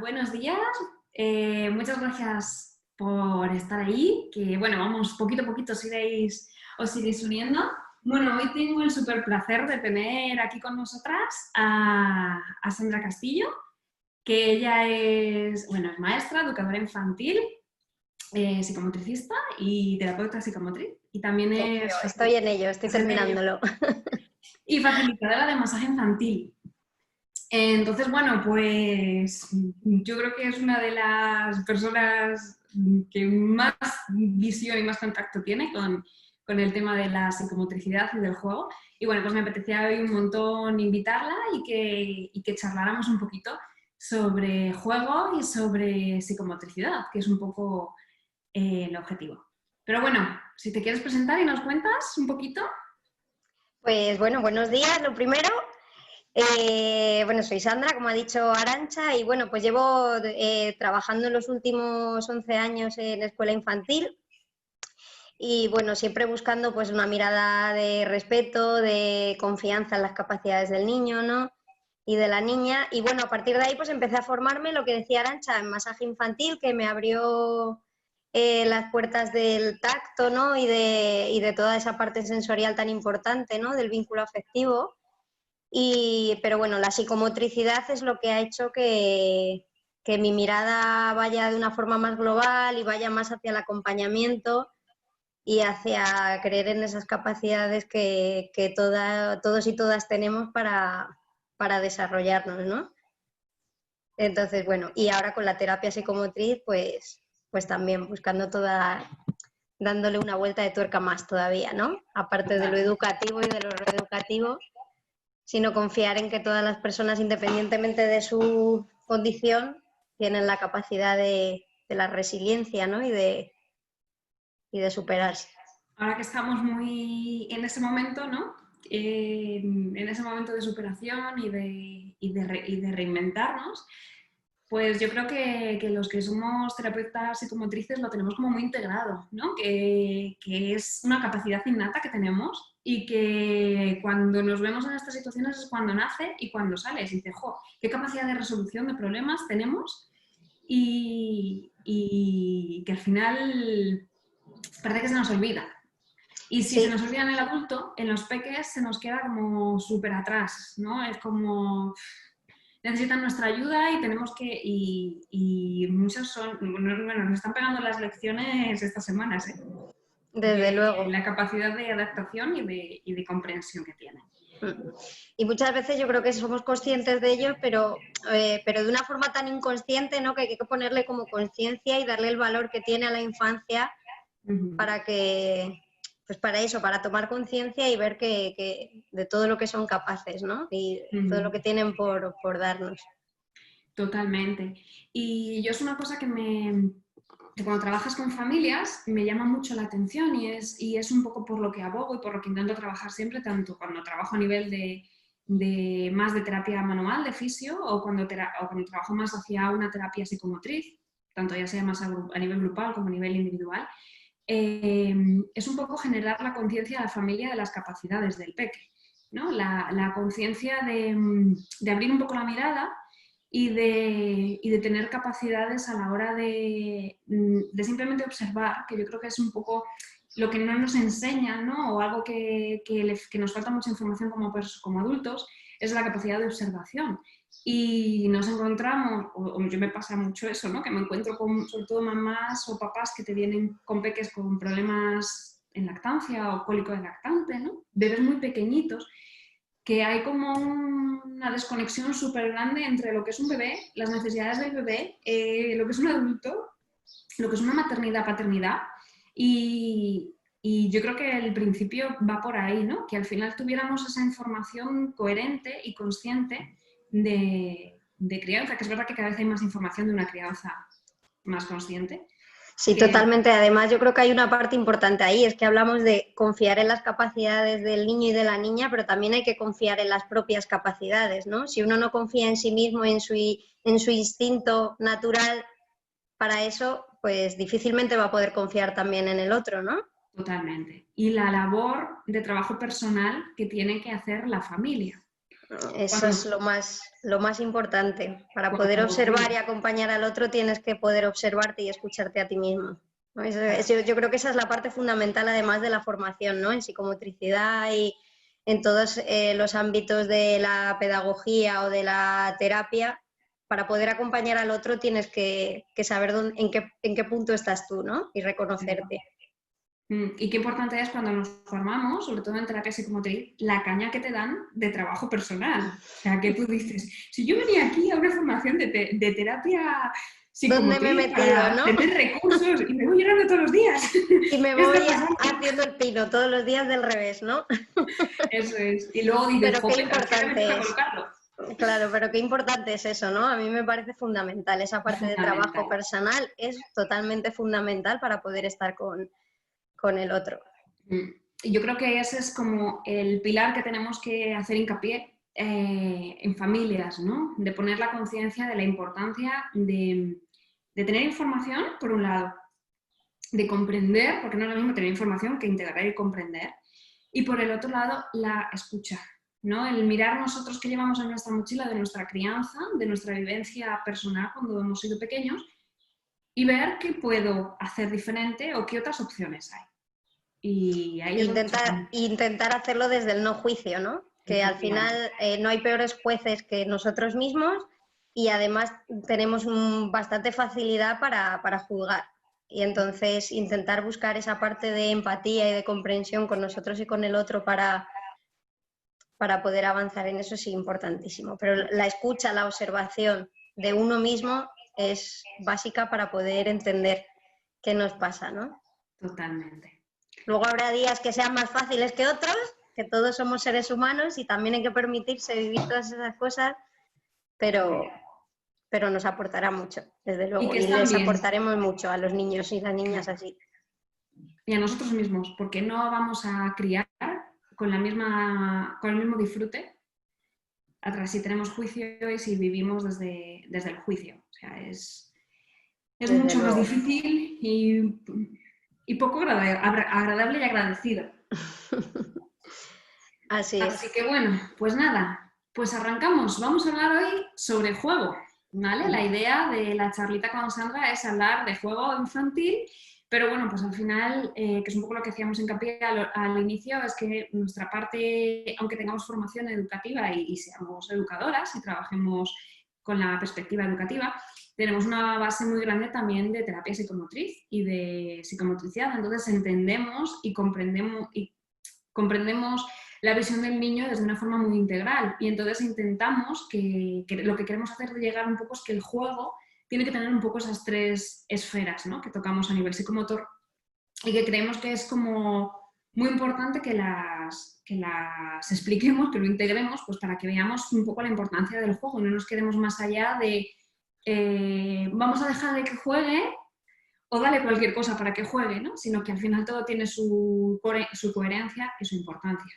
buenos días. Muchas gracias por estar ahí, que bueno, vamos, poquito a poquito os iréis uniendo. Bueno, hoy tengo el súper placer de tener aquí con nosotras a Sandra Castillo, que ella es maestra, educadora infantil, psicomotricista y terapeuta psicomotriz. Y también es Estoy en ello, estoy terminándolo. Y facilitadora de masaje infantil. Entonces, bueno, pues yo creo que es una de las personas que más visión y más contacto tiene con el tema de la psicomotricidad y del juego. Y bueno, pues me apetecía hoy un montón invitarla y que charláramos un poquito sobre juego y sobre psicomotricidad, que es un poco el objetivo. Pero bueno, si te quieres presentar y nos cuentas un poquito. Pues bueno, buenos días, lo primero. Soy Sandra, como ha dicho Arantxa, y bueno, pues llevo trabajando en los últimos 11 años en escuela infantil y bueno, siempre buscando pues una mirada de respeto, de confianza en las capacidades del niño, ¿no? Y de la niña. Y bueno, a partir de ahí pues empecé a formarme, lo que decía Arantxa, en masaje infantil, que me abrió las puertas del tacto, ¿no? y de toda esa parte sensorial tan importante, ¿no? Del vínculo afectivo. Pero bueno, la psicomotricidad es lo que ha hecho que mi mirada vaya de una forma más global y vaya más hacia el acompañamiento y hacia creer en esas capacidades que todos y todas tenemos para desarrollarnos, ¿no? Entonces, bueno, y ahora con la terapia psicomotriz, pues también buscando dándole una vuelta de tuerca más todavía, ¿no? Aparte de lo educativo y de lo reeducativo, sino confiar en que todas las personas, independientemente de su condición, tienen la capacidad de la resiliencia, ¿no? y de superarse. Ahora que estamos muy en ese momento, ¿no? En ese momento de superación y de reinventarnos, pues yo creo que los que somos terapeutas psicomotrices lo tenemos como muy integrado, ¿no? Que es una capacidad innata que tenemos y que cuando nos vemos en estas situaciones es cuando nace y cuando sale. Y dice, jo, qué capacidad de resolución de problemas tenemos y que al final parece que se nos olvida. Y si se nos olvida en el adulto, en los peques se nos queda como súper atrás, ¿no? Es como necesitan nuestra ayuda y tenemos que... Y muchos son... Bueno, nos están pegando las lecciones estas semanas, ¿eh? Desde luego. La capacidad de adaptación y de comprensión que tienen. Y muchas veces yo creo que somos conscientes de ello, pero de una forma tan inconsciente, ¿no? Que hay que ponerle como conciencia y darle el valor que tiene a la infancia para que... Pues para eso, para tomar conciencia y ver que de todo lo que son capaces, ¿no? Y todo lo que tienen por darnos. Totalmente. Y yo es una cosa que cuando trabajas con familias me llama mucho la atención y es un poco por lo que abogo y por lo que intento trabajar siempre, tanto cuando trabajo a nivel de más de terapia manual, de fisio, o cuando trabajo más hacia una terapia psicomotriz, tanto ya sea más a nivel grupal como a nivel individual. Es un poco generar la conciencia de la familia de las capacidades del peque, ¿no? La conciencia de abrir un poco la mirada y de tener capacidades a la hora de simplemente observar, que yo creo que es un poco lo que no nos enseñan, ¿no? O algo que nos falta mucha información como adultos, es la capacidad de observación. Y nos encontramos, o yo me pasa mucho eso, ¿no? Que me encuentro con sobre todo mamás o papás que te vienen con peques con problemas en lactancia o cólico de lactante, ¿no? Bebés muy pequeñitos, que hay como una desconexión súper grande entre lo que es un bebé, las necesidades del bebé, lo que es un adulto, lo que es una maternidad, paternidad, y yo creo que el principio va por ahí, ¿no? Que al final tuviéramos esa información coherente y consciente de crianza, que es verdad que cada vez hay más información de una crianza más consciente. Sí, totalmente. Además, yo creo que hay una parte importante ahí, es que hablamos de confiar en las capacidades del niño y de la niña, pero también hay que confiar en las propias capacidades, ¿no? Si uno no confía en sí mismo, en su instinto natural para eso, pues difícilmente va a poder confiar también en el otro, ¿no? Totalmente. Y la labor de trabajo personal que tiene que hacer la familia. Eso Cuando, es lo más importante. Para poder cuando observar y acompañar al otro tienes que poder observarte y escucharte a ti mismo, ¿no? Yo creo que esa es la parte fundamental, además de la formación, ¿no? En psicomotricidad y en todos los ámbitos de la pedagogía o de la terapia. Para poder acompañar al otro tienes que saber en qué punto estás tú, ¿no? Y reconocerte. y qué importante es cuando nos formamos, sobre todo en terapia psicomotriz, la caña que te dan de trabajo personal. O sea, que tú dices, si yo venía aquí a una formación de terapia ¿Dónde me he psicomotriz metido, para no? tener recursos y me voy llorando todos los días. Y me ¿Qué está voy pasando? haciendo el pino todos los días del revés, ¿no? Eso es. Y luego dices, Pero qué jope, ¿a qué hora me toca importante es. colocarlo? Claro, pero qué importante es eso, ¿no? A mí me parece fundamental. Esa Es parte de trabajo fundamental. personal es totalmente fundamental para poder estar con el otro. Y yo creo que ese es como el pilar que tenemos que hacer hincapié en familias, ¿no? De poner la conciencia de la importancia de tener información, por un lado, de comprender, porque no es lo mismo tener información que integrar y comprender, y por el otro lado, la escucha, ¿no? El mirar nosotros qué llevamos en nuestra mochila de nuestra crianza, de nuestra vivencia personal cuando hemos sido pequeños, y ver qué puedo hacer diferente o qué otras opciones hay. Y ahí es donde Intentar, estamos. intentar hacerlo desde el no juicio, ¿no? Que al Efectivamente. final no hay peores jueces que nosotros mismos y además tenemos bastante facilidad para juzgar. Y entonces intentar buscar esa parte de empatía y de comprensión con nosotros y con el otro para poder avanzar en eso es importantísimo. Pero la escucha, la observación de uno mismo es básica para poder entender qué nos pasa, ¿no? Totalmente. Luego habrá días que sean más fáciles que otros, que todos somos seres humanos y también hay que permitirse vivir todas esas cosas, pero nos aportará mucho, desde Y luego, que y están les bien. aportaremos mucho a los niños y las niñas Claro. así. Y a nosotros mismos, porque no vamos a criar con el mismo disfrute atrás si tenemos juicio y si vivimos desde el juicio. O sea, es Desde mucho más luego. difícil y poco agradable y agradecido. Así Así es. que bueno, pues nada, pues arrancamos. Vamos a hablar hoy sobre juego, ¿vale? La idea de la charlita con Sandra es hablar de juego infantil, pero bueno, pues al final, que es un poco lo que hacíamos hincapié al inicio, es que nuestra parte, aunque tengamos formación educativa y seamos educadoras y trabajemos con la perspectiva educativa, tenemos una base muy grande también de terapia psicomotriz y de psicomotricidad. Entonces entendemos y comprendemos la visión del niño desde una forma muy integral y entonces intentamos que lo que queremos hacer de llegar un poco es que el juego tiene que tener un poco esas tres esferas, ¿no? Que tocamos a nivel psicomotor y que creemos que es como muy importante que las expliquemos, que lo integremos, pues para que veamos un poco la importancia del juego y no nos quedemos más allá de vamos a dejar de que juegue o dale cualquier cosa para que juegue, ¿no? Sino que al final todo tiene su coherencia y su importancia.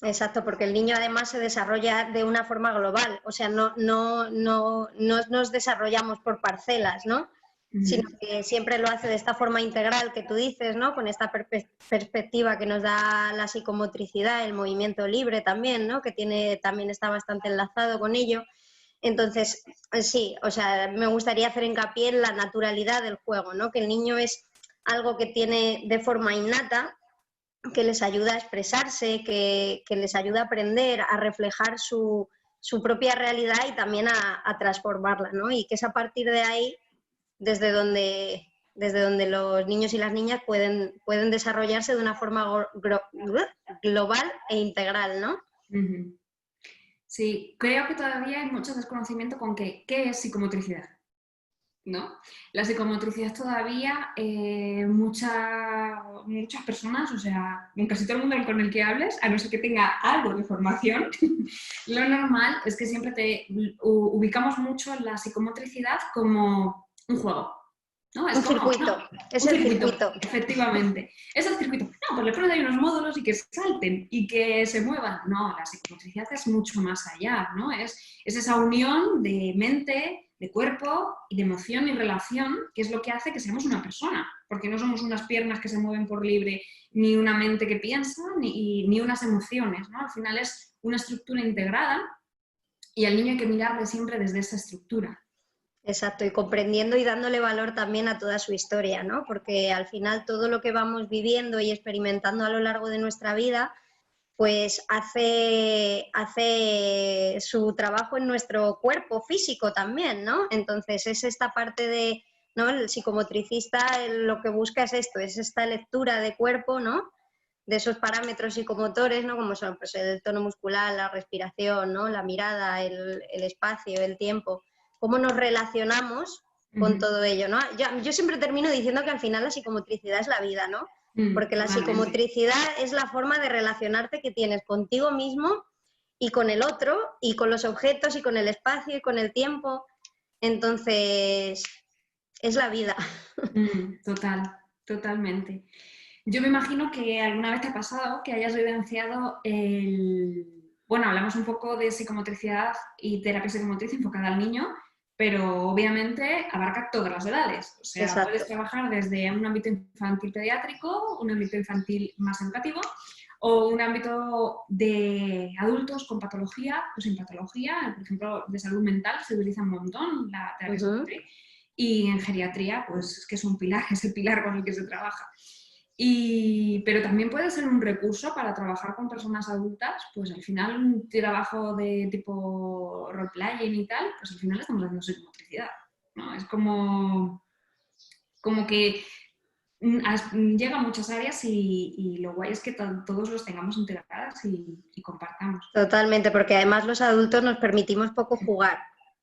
Exacto, porque el niño además se desarrolla de una forma global, o sea, no nos desarrollamos por parcelas, ¿no? Sino que siempre lo hace de esta forma integral que tú dices, ¿no? Con esta perspectiva que nos da la psicomotricidad, el movimiento libre también, ¿no? Que también está bastante enlazado con ello. Entonces, sí, o sea, me gustaría hacer hincapié en la naturalidad del juego, ¿no? Que el niño es algo que tiene de forma innata, que les ayuda a expresarse, que les ayuda a aprender, a reflejar su propia realidad y también a transformarla, ¿no? Y que es a partir de ahí desde donde los niños y las niñas pueden desarrollarse de una forma global e integral, ¿no? Sí, creo que todavía hay mucho desconocimiento con qué es psicomotricidad, ¿no? La psicomotricidad todavía, muchas personas, o sea, en casi todo el mundo con el que hables, a no ser que tenga algo de formación, lo normal es que siempre ubicamos mucho la psicomotricidad como un juego, ¿no? Es Un como, circuito, no, es un el circuito, circuito. efectivamente. Es el circuito. No, pues le pones ahí unos módulos y que salten y que se muevan. No, la psicomotricidad es mucho más allá, ¿no? Es esa unión de mente, de cuerpo y de emoción y relación, que es lo que hace que seamos una persona, porque no somos unas piernas que se mueven por libre, ni una mente que piensa, ni unas emociones, ¿no? Al final es una estructura integrada Y al niño hay que mirarle siempre desde esa estructura. Exacto, y comprendiendo y dándole valor también a toda su historia, ¿no? Porque al final todo lo que vamos viviendo y experimentando a lo largo de nuestra vida, pues hace su trabajo en nuestro cuerpo físico también, ¿no? Entonces es esta parte de, ¿no? El psicomotricista lo que busca es esto, es esta lectura de cuerpo, ¿no? De esos parámetros psicomotores, ¿no? Como son pues, el tono muscular, la respiración, ¿no? La mirada, el espacio, el tiempo, cómo nos relacionamos con todo ello, ¿no? Yo siempre termino diciendo que al final la psicomotricidad es la vida, ¿no? Porque la Totalmente. psicomotricidad es la forma de relacionarte que tienes contigo mismo y con el otro, y con los objetos, y con el espacio, y con el tiempo. Entonces, es la vida. Totalmente. Yo me imagino que alguna vez te ha pasado que hayas vivenciado el... Bueno, hablamos un poco de psicomotricidad y terapia psicomotriz enfocada al niño, pero obviamente abarca todas las edades. O sea, puedes Exacto. trabajar desde un ámbito infantil pediátrico, un ámbito infantil más educativo, o un ámbito de adultos con patología o sin patología. Por ejemplo, de salud mental se utiliza un montón la terapia psicomotriz. Y en geriatría, pues es que es un pilar, es el pilar con el que se trabaja. Pero también puede ser un recurso para trabajar con personas adultas, pues al final un trabajo de tipo role-playing y tal, pues al final estamos haciendo psicomotricidad, ¿no? Es como que llega a muchas áreas y lo guay es que todos los tengamos integradas y compartamos. Totalmente, porque además los adultos nos permitimos poco jugar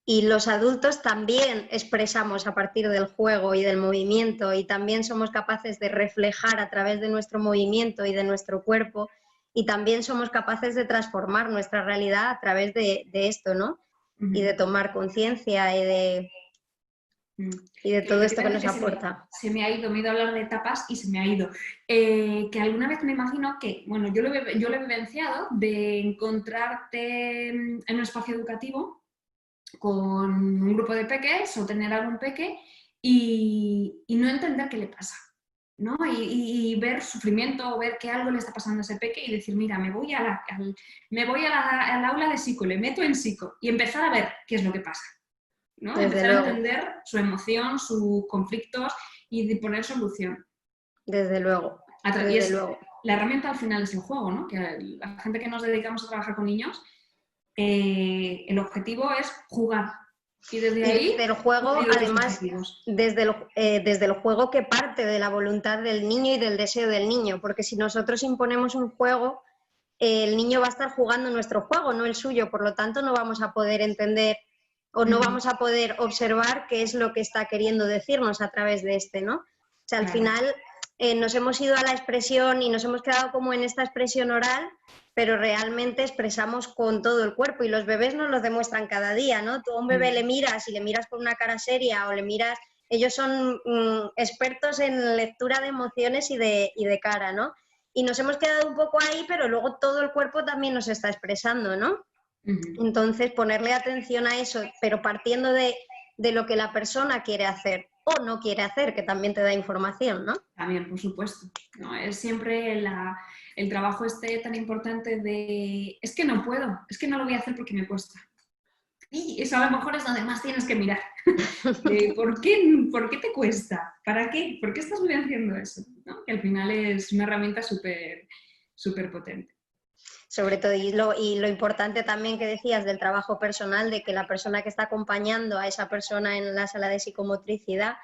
y los adultos también expresamos a partir del juego y del movimiento y también somos capaces de reflejar a través de nuestro movimiento y de nuestro cuerpo y también somos capaces de transformar nuestra realidad a través de esto, ¿no? Y de tomar conciencia y de Que todo esto que efectivamente nos que aporta. se me ha ido, me he ido a hablar de etapas y se me ha ido. Que alguna vez me imagino que, bueno, yo lo he vivenciado de encontrarte en un espacio educativo con un grupo de peques o tener algún peque y no entender qué le pasa, ¿no? Y ver sufrimiento o ver que algo le está pasando a ese peque y decir, mira, me voy al aula de psico, le meto en psico y empezar a ver qué es lo que pasa. ¿No? Desde Empezar a luego, entender su emoción, sus conflictos y de poner solución. desde luego, Y desde luego. la herramienta al final es el juego, ¿no? Que la gente que nos dedicamos a trabajar con niños, el objetivo es jugar. Y desde Y ahí desde el juego, cumplir otros además, objetivos. desde el juego que parte de la voluntad del niño y del deseo del niño, porque si nosotros imponemos un juego, el niño va a estar jugando nuestro juego, no el suyo, por lo tanto no vamos a poder entender o no vamos a poder observar qué es lo que está queriendo decirnos a través de este, ¿no? O sea, al Claro. final nos hemos ido a la expresión y nos hemos quedado como en esta expresión oral, pero realmente expresamos con todo el cuerpo y los bebés nos lo demuestran cada día, ¿no? Tú a un bebé le miras y le miras con una cara seria o le miras, ellos son expertos en lectura de emociones y de cara, ¿no? Y nos hemos quedado un poco ahí, pero luego todo el cuerpo también nos está expresando, ¿no? Entonces, ponerle atención a eso, pero partiendo de lo que la persona quiere hacer o no quiere hacer, que también te da información, ¿no? También, por supuesto. ¿No? Es siempre el trabajo este tan importante de es que no puedo, es que no lo voy a hacer porque me cuesta. Y eso a lo mejor es donde más tienes que mirar. ¿Por qué te cuesta? ¿Para qué? ¿Por qué estás haciendo eso? ¿No? Que al final es una herramienta súper potente. Sobre todo, y lo importante también que decías del trabajo personal, de que la persona que está acompañando a esa persona en la sala de psicomotricidad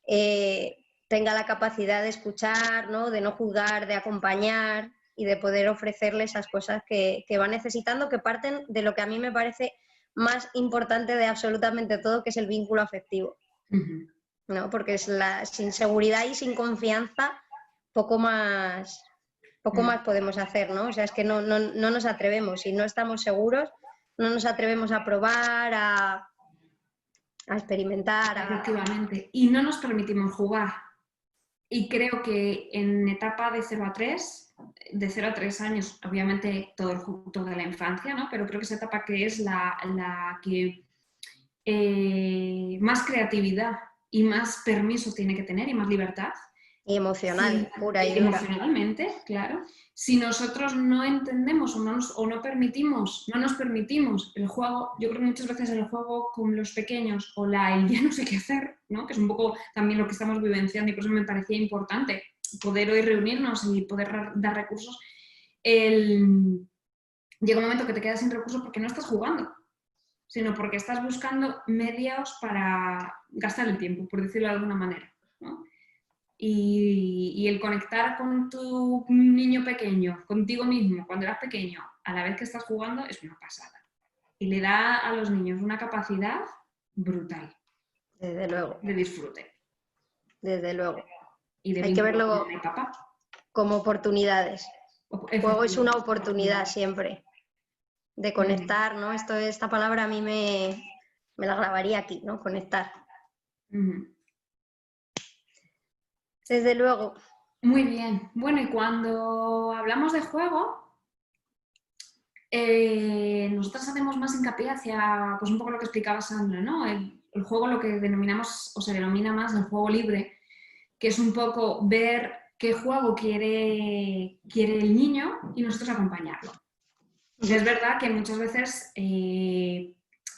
tenga la capacidad de escuchar, ¿no? De no juzgar, de acompañar y de poder ofrecerle esas cosas que va necesitando, que parten de lo que a mí me parece más importante de absolutamente todo, que es el vínculo afectivo, ¿no? Porque sin seguridad y sin confianza poco más podemos hacer, ¿no? O sea, es que no nos atrevemos, si no estamos seguros, no nos atrevemos a probar, a experimentar, Efectivamente. Y no nos permitimos jugar. Y creo que en etapa de 0 a 3, de 0 a 3 años, obviamente toda la infancia, ¿no? Pero creo que esa etapa que es la que más creatividad y más permiso tiene que tener y más libertad. Y emocional, Sí, pura y dura. emocionalmente, claro. Si nosotros no entendemos o no permitimos, no nos permitimos el juego, yo creo que muchas veces el juego con los pequeños o el ya no sé qué hacer, ¿no? Que es un poco también lo que estamos vivenciando y por eso me parecía importante poder hoy reunirnos y poder dar recursos. Llega un momento que te quedas sin recursos porque no estás jugando, sino porque estás buscando medios para gastar el tiempo, por decirlo de alguna manera, ¿no? Y el conectar con tu niño pequeño, contigo mismo, cuando eras pequeño, a la vez que estás jugando, es una pasada. Y le da a los niños una capacidad brutal Desde luego, de disfrute desde luego. y de Hay que vínculo con verlo mamá y papá. como oportunidades. El juego es una oportunidad siempre de conectar, ¿no? Esta palabra a mí me la grabaría aquí, ¿no? Conectar. Desde luego. Muy bien. Bueno, y cuando hablamos de juego, nosotros hacemos más hincapié hacia, pues un poco lo que explicaba Sandra, ¿no? El juego, lo que denominamos, o se denomina más el juego libre, que es un poco ver qué juego quiere el niño y nosotros acompañarlo. Es verdad que muchas veces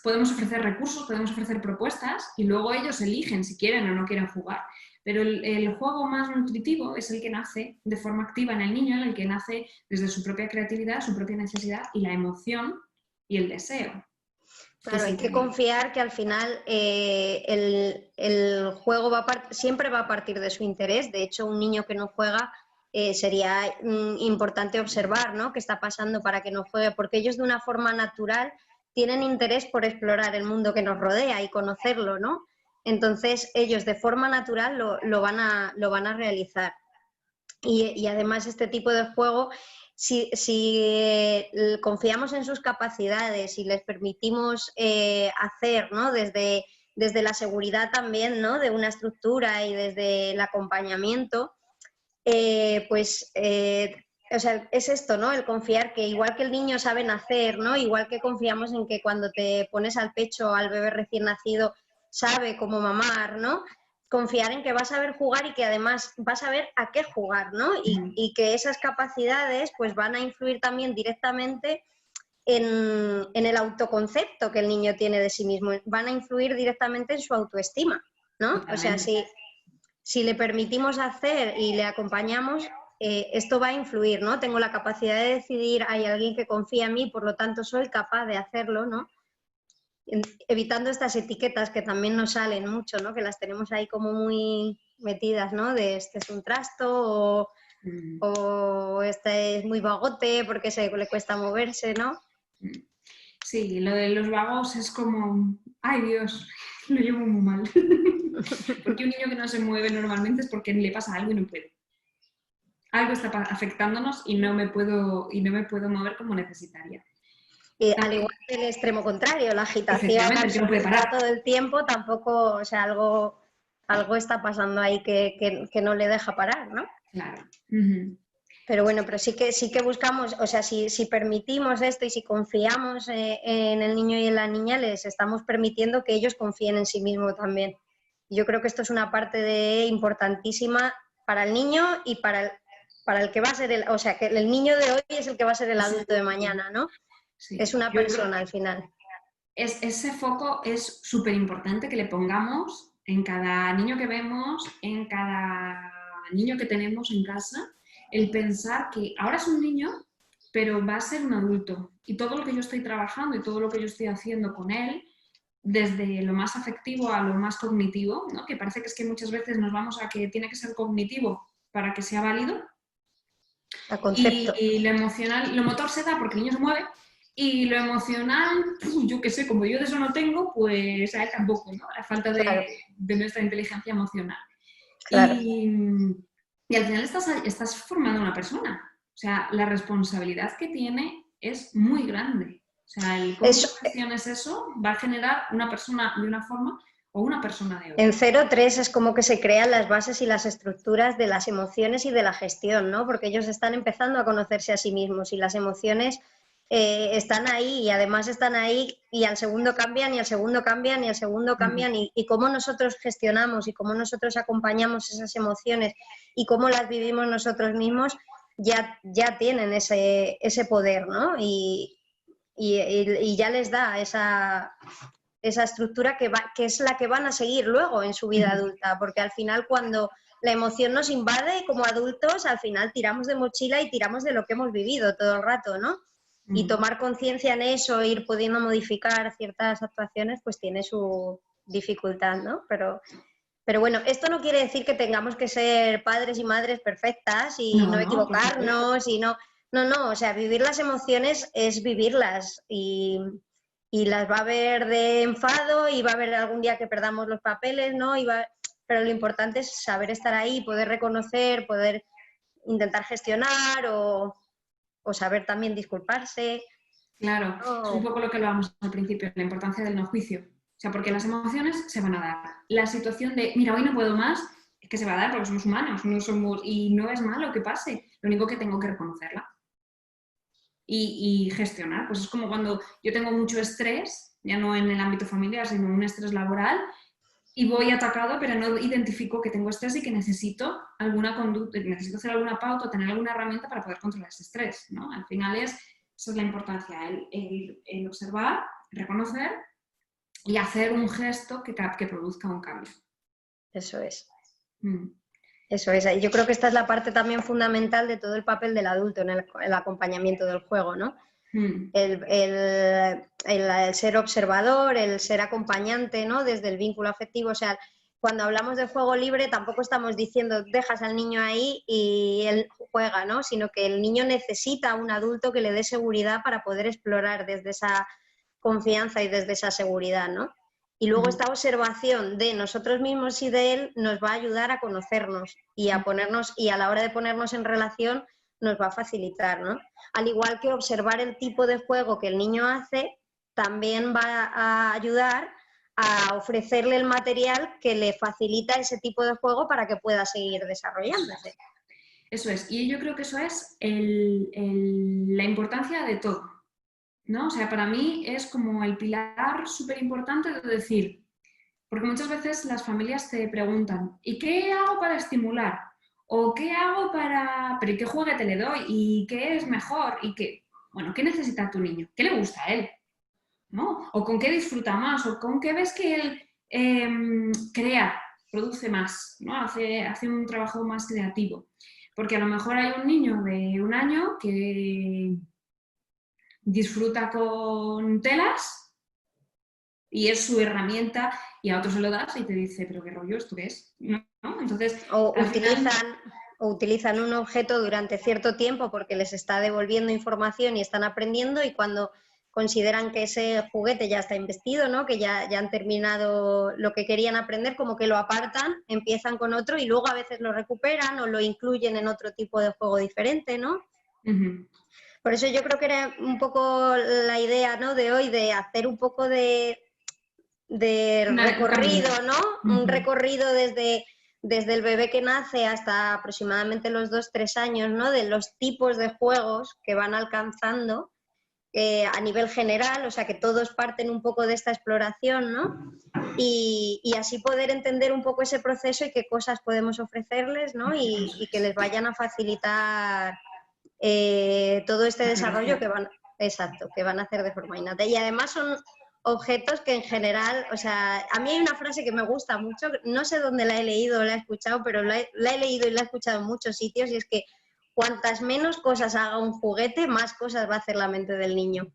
podemos ofrecer recursos, podemos ofrecer propuestas y luego ellos eligen si quieren o no quieren jugar. Pero el juego más nutritivo es el que nace de forma activa en el niño, el que nace desde su propia creatividad, su propia necesidad y la emoción y el deseo. Claro, hay que confiar que al final el juego siempre va a partir de su interés. De hecho, un niño que no juega sería importante observar, ¿no?, qué está pasando para que no juegue, porque ellos de una forma natural tienen interés por explorar el mundo que nos rodea y conocerlo, ¿no? Entonces, ellos de forma natural lo van a realizar. Y además este tipo de juego, si confiamos en sus capacidades y les permitimos hacer, ¿no?, desde la seguridad también, ¿no?, de una estructura y desde el acompañamiento, o sea, es esto, ¿no?, el confiar que igual que el niño sabe nacer, ¿no?, igual que confiamos en que cuando te pones al pecho al bebé recién nacido sabe cómo mamar, ¿no?, confiar en que vas a ver jugar y que además vas a ver a qué jugar, ¿no? Y que esas capacidades pues van a influir también directamente en el autoconcepto que el niño tiene de sí mismo, van a influir directamente en su autoestima, ¿no? Totalmente. O sea, si le permitimos hacer y le acompañamos, esto va a influir, ¿no? Tengo la capacidad de decidir, hay alguien que confía en mí, por lo tanto soy capaz de hacerlo, ¿no? Evitando estas etiquetas que también nos salen mucho, ¿no?, que las tenemos ahí como muy metidas, ¿no?, de este es un trasto o este es muy vagote porque le cuesta moverse, ¿no? Sí, lo de los vagos es como, ay Dios, lo llevo muy mal. Porque un niño que no se mueve normalmente es porque le pasa algo y no puede. Algo está afectándonos y no me puedo mover como necesitaría. Al igual que el extremo contrario, la agitación que no puede parar todo el tiempo, tampoco, o sea, algo está pasando ahí que no le deja parar, ¿no? Claro. Pero bueno, pero sí que buscamos, o sea, si permitimos esto y si confiamos en el niño y en la niña, les estamos permitiendo que ellos confíen en sí mismos también. Yo creo que esto es una parte importantísima para el niño y para el que va a ser o sea, que el niño de hoy es el que va a ser el adulto de mañana, ¿no? Sí. Es una persona al final. Ese foco es súper importante que le pongamos en cada niño que vemos, en cada niño que tenemos en casa, el pensar que ahora es un niño, pero va a ser un adulto. Y todo lo que yo estoy trabajando y todo lo que yo estoy haciendo con él, desde lo más afectivo a lo más cognitivo, ¿no?, que parece que es que muchas veces nos vamos a que tiene que ser cognitivo para que sea válido. Y lo emocional, lo motor se da porque el niño se mueve, y lo emocional, yo qué sé, como yo de eso no tengo, pues a él tampoco, ¿no? La falta de nuestra inteligencia emocional. Claro. Y al final estás formando una persona. O sea, la responsabilidad que tiene es muy grande. O sea, el cómo gestiones eso va a generar una persona de una forma o una persona de otra. En 0-3 es como que se crean las bases y las estructuras de las emociones y de la gestión, ¿no? Porque ellos están empezando a conocerse a sí mismos y las emociones están ahí y además están ahí y al segundo cambian y al segundo cambian y al segundo cambian y cómo nosotros gestionamos y cómo nosotros acompañamos esas emociones y cómo las vivimos nosotros mismos ya tienen ese poder, ¿no? Y ya les da esa estructura que es la que van a seguir luego en su vida adulta, porque al final cuando la emoción nos invade como adultos, al final tiramos de mochila y tiramos de lo que hemos vivido todo el rato, ¿no? Y tomar conciencia en eso, ir pudiendo modificar ciertas actuaciones, pues tiene su dificultad, ¿no? Pero bueno, esto no quiere decir que tengamos que ser padres y madres perfectas y no equivocarnos y no, o sea, vivir las emociones es vivirlas y las va a haber de enfado y va a haber algún día que perdamos los papeles, ¿no? Pero lo importante es saber estar ahí, poder reconocer, poder intentar gestionar o saber también disculparse. Claro, es un poco lo que hablábamos al principio, la importancia del no juicio. O sea, porque las emociones se van a dar. La situación de, mira, hoy no puedo más, es que se va a dar porque somos humanos, y no es malo que pase. Lo único que tengo que reconocerla y gestionar. Pues es como cuando yo tengo mucho estrés, ya no en el ámbito familiar, sino un estrés laboral, y voy atacado, pero no identifico que tengo estrés y que necesito alguna conducta, necesito hacer alguna pauta, tener alguna herramienta para poder controlar ese estrés, ¿no? Al final esa es la importancia, el observar, reconocer y hacer un gesto que produzca un cambio. Eso es. Eso es. Yo creo que esta es la parte también fundamental de todo el papel del adulto en el acompañamiento del juego, ¿no? El ser observador, el ser acompañante, ¿no? Desde el vínculo afectivo. O sea, cuando hablamos de juego libre tampoco estamos diciendo dejas al niño ahí y él juega, ¿no? Sino que el niño necesita un adulto que le dé seguridad para poder explorar desde esa confianza y desde esa seguridad, ¿no? Y luego esta observación de nosotros mismos y de él nos va a ayudar a conocernos y a la hora de ponernos en relación nos va a facilitar, ¿no? Al igual que observar el tipo de juego que el niño hace, también va a ayudar a ofrecerle el material que le facilita ese tipo de juego para que pueda seguir desarrollándose. Eso es, y yo creo que eso es la importancia de todo, ¿no? O sea, para mí es como el pilar súper importante de decir, porque muchas veces las familias te preguntan, ¿y qué hago para estimular? ¿O qué hago para...? ¿Pero y qué juguete le doy? ¿Y qué es mejor? ¿Y qué...? Bueno, ¿qué necesita tu niño? ¿Qué le gusta a él? ¿No? ¿O con qué disfruta más? ¿O con qué ves que él crea, produce más? ¿No? Hace un trabajo más creativo. Porque a lo mejor hay un niño de 1 año que disfruta con telas y es su herramienta y a otro se lo das y te dice, pero qué rollo, ¿esto qué es? ¿No? Entonces, o utilizan un objeto durante cierto tiempo porque les está devolviendo información y están aprendiendo y cuando consideran que ese juguete ya está investido, ¿no? Que ya han terminado lo que querían aprender, como que lo apartan, empiezan con otro y luego a veces lo recuperan o lo incluyen en otro tipo de juego diferente, ¿no? Por eso yo creo que era un poco la idea, ¿no? De hoy, de hacer un poco de recorrido, ¿no? Un recorrido desde el bebé que nace hasta aproximadamente los 2-3 años, ¿no? De los tipos de juegos que van alcanzando a nivel general, o sea que todos parten un poco de esta exploración, ¿no? Y así poder entender un poco ese proceso y qué cosas podemos ofrecerles, ¿no? Y que les vayan a facilitar todo este desarrollo que van a hacer de forma innata. Y además son objetos que en general, o sea, a mí hay una frase que me gusta mucho, no sé dónde la he leído o la he escuchado, pero la he leído y la he escuchado en muchos sitios, y es que cuantas menos cosas haga un juguete, más cosas va a hacer la mente del niño.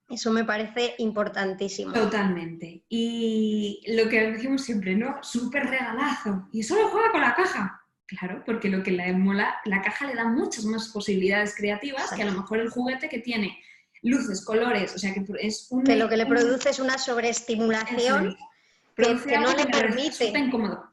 Eso me parece importantísimo. Totalmente. Y lo que decimos siempre, ¿no? Súper regalazo. Y solo juega con la caja. Claro, porque lo que le mola, la caja le da muchas más posibilidades creativas que a lo mejor el juguete que tiene luces, colores, o sea que es que lo que le produce es una sobreestimulación que no le permite. Resulta incómodo.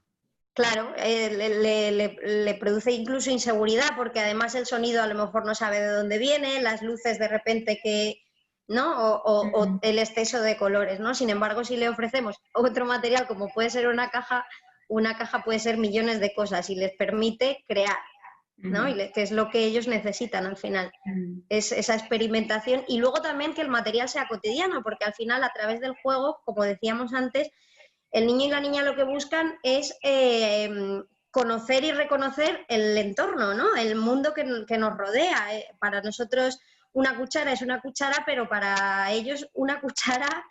Claro, le produce incluso inseguridad porque además el sonido a lo mejor no sabe de dónde viene, las luces de repente que, ¿no? O el exceso de colores, ¿no? Sin embargo, si le ofrecemos otro material como puede ser una caja puede ser millones de cosas y les permite crear. ¿no? Que es lo que ellos necesitan al final, es esa experimentación y luego también que el material sea cotidiano, porque al final a través del juego, como decíamos antes, el niño y la niña lo que buscan es conocer y reconocer el entorno, ¿no? El mundo que nos rodea. Para nosotros una cuchara es una cuchara, pero para ellos una cuchara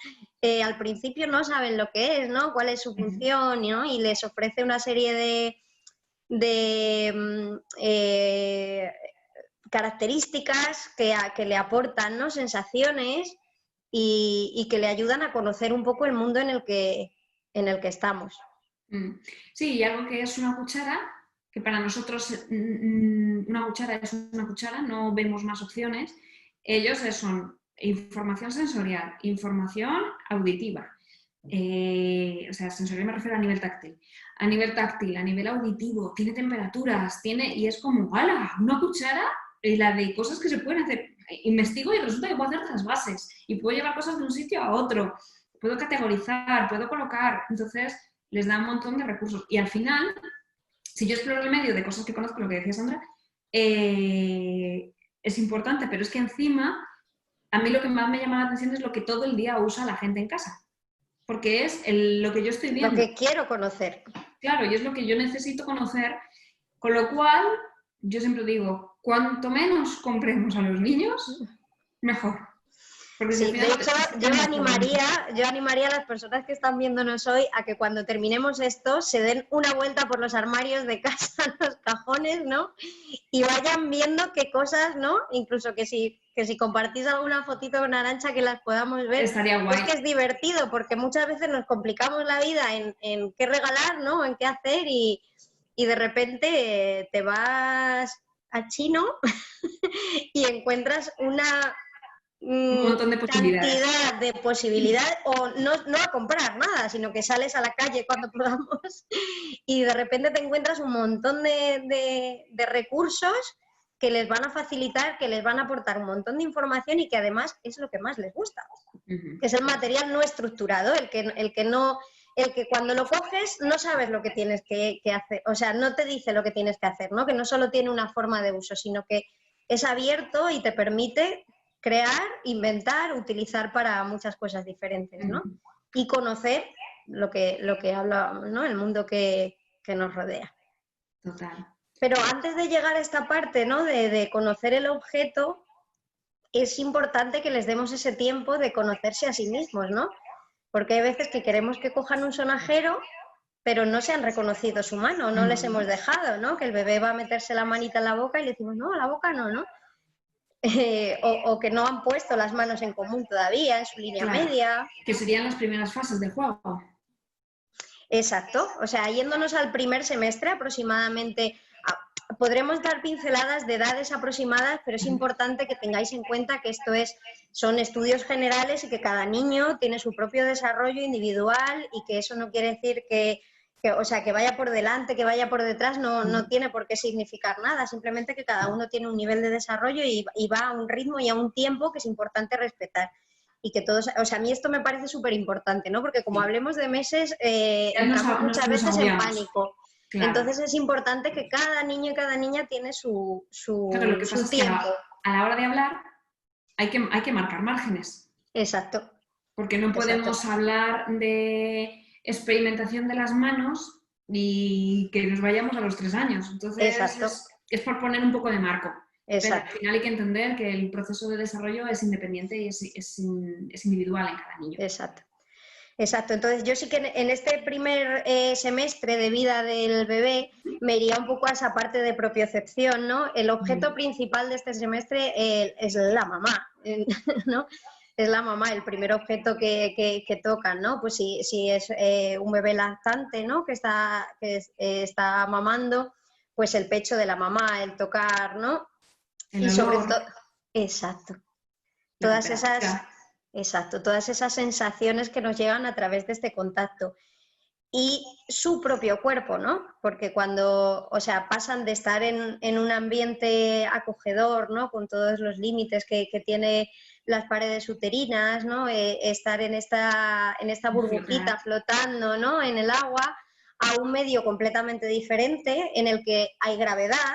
al principio no saben lo que es, ¿no? Cuál es su función, ¿no? Y les ofrece una serie de características que le aportan, ¿no? Sensaciones y que le ayudan a conocer un poco el mundo en el que estamos. Sí, y algo que es una cuchara, que para nosotros una cuchara es una cuchara, no vemos más opciones, ellos son información sensorial, información auditiva. O sea, sensorial me refiero a nivel táctil. A nivel táctil, a nivel auditivo, tiene temperaturas, y es como, ¡hala! Una cuchara, la de cosas que se pueden hacer. Investigo y resulta que puedo hacer trasvases y puedo llevar cosas de un sitio a otro, puedo categorizar, puedo colocar. Entonces, les da un montón de recursos. Y al final, si yo exploro el medio de cosas que conozco, lo que decía Sandra, es importante, pero es que encima, a mí lo que más me llama la atención es lo que todo el día usa la gente en casa. Porque es lo que yo estoy viendo. Lo que quiero conocer. Claro, y es lo que yo necesito conocer. Con lo cual, yo siempre digo, cuanto menos compremos a los niños, mejor. Porque sí, si de hecho, yo animaría a las personas que están viéndonos hoy a que cuando terminemos esto se den una vuelta por los armarios de casa, los cajones, ¿no? Y vayan viendo qué cosas, ¿no? Incluso que si compartís alguna fotito con Arantxa que las podamos ver. Estaría guay. Es que es divertido porque muchas veces nos complicamos la vida en qué regalar, ¿no? En qué hacer y de repente te vas a Chino y encuentras una un montón de posibilidades. cantidad de posibilidades o no a comprar nada, sino que sales a la calle cuando podamos y de repente te encuentras un montón de recursos que les van a facilitar, que les van a aportar un montón de información y que además es lo que más les gusta, que es el material no estructurado, el que cuando lo coges no sabes lo que tienes que hacer, o sea, no te dice lo que tienes que hacer, ¿no? Que no solo tiene una forma de uso, sino que es abierto y te permite crear, inventar, utilizar para muchas cosas diferentes, ¿no? Y conocer lo que hablábamos, ¿no? El mundo que nos rodea. Total. Pero antes de llegar a esta parte, ¿no? De conocer el objeto, es importante que les demos ese tiempo de conocerse a sí mismos, ¿no? Porque hay veces que queremos que cojan un sonajero, pero no se han reconocido su mano, no les hemos dejado, ¿no? Que el bebé va a meterse la manita en la boca y le decimos, no, la boca no, ¿no? O que no han puesto las manos en común todavía, en su línea media. Que serían las primeras fases del juego. Exacto, o sea, yéndonos al primer semestre aproximadamente, podremos dar pinceladas de edades aproximadas, pero es importante que tengáis en cuenta que son estudios generales y que cada niño tiene su propio desarrollo individual y que eso no quiere decir que vaya por delante, que vaya por detrás, no tiene por qué significar nada, simplemente que cada uno tiene un nivel de desarrollo y va a un ritmo y a un tiempo que es importante respetar. Y que todos, o sea, a mí esto me parece súper importante, ¿no? Porque como hablemos de meses, entramos muchas veces en pánico. Claro. Entonces es importante que cada niño y cada niña tiene su claro, lo que pasa tiempo. Es que a la hora de hablar hay que marcar márgenes. Exacto. Porque no podemos hablar de experimentación de las manos y que nos vayamos a los 3 años. Entonces es por poner un poco de marco. Exacto. Pero al final hay que entender que el proceso de desarrollo es independiente y es individual en cada niño. Exacto. Exacto, entonces yo sí que en este primer semestre de vida del bebé me iría un poco a esa parte de propiocepción, ¿no? El objeto principal de este semestre es la mamá, ¿no? Es la mamá, el primer objeto que tocan, ¿no? Pues si es un bebé lactante, ¿no? Que está mamando, pues el pecho de la mamá, el tocar, ¿no? Y sobre todo, exacto, todas esas sensaciones que nos llegan a través de este contacto. Y su propio cuerpo, ¿no? Porque cuando, pasan de estar en un ambiente acogedor, ¿no? Con todos los límites que tiene las paredes uterinas, ¿no? Estar en esta burbujita flotando, ¿no? En el agua, a un medio completamente diferente en el que hay gravedad,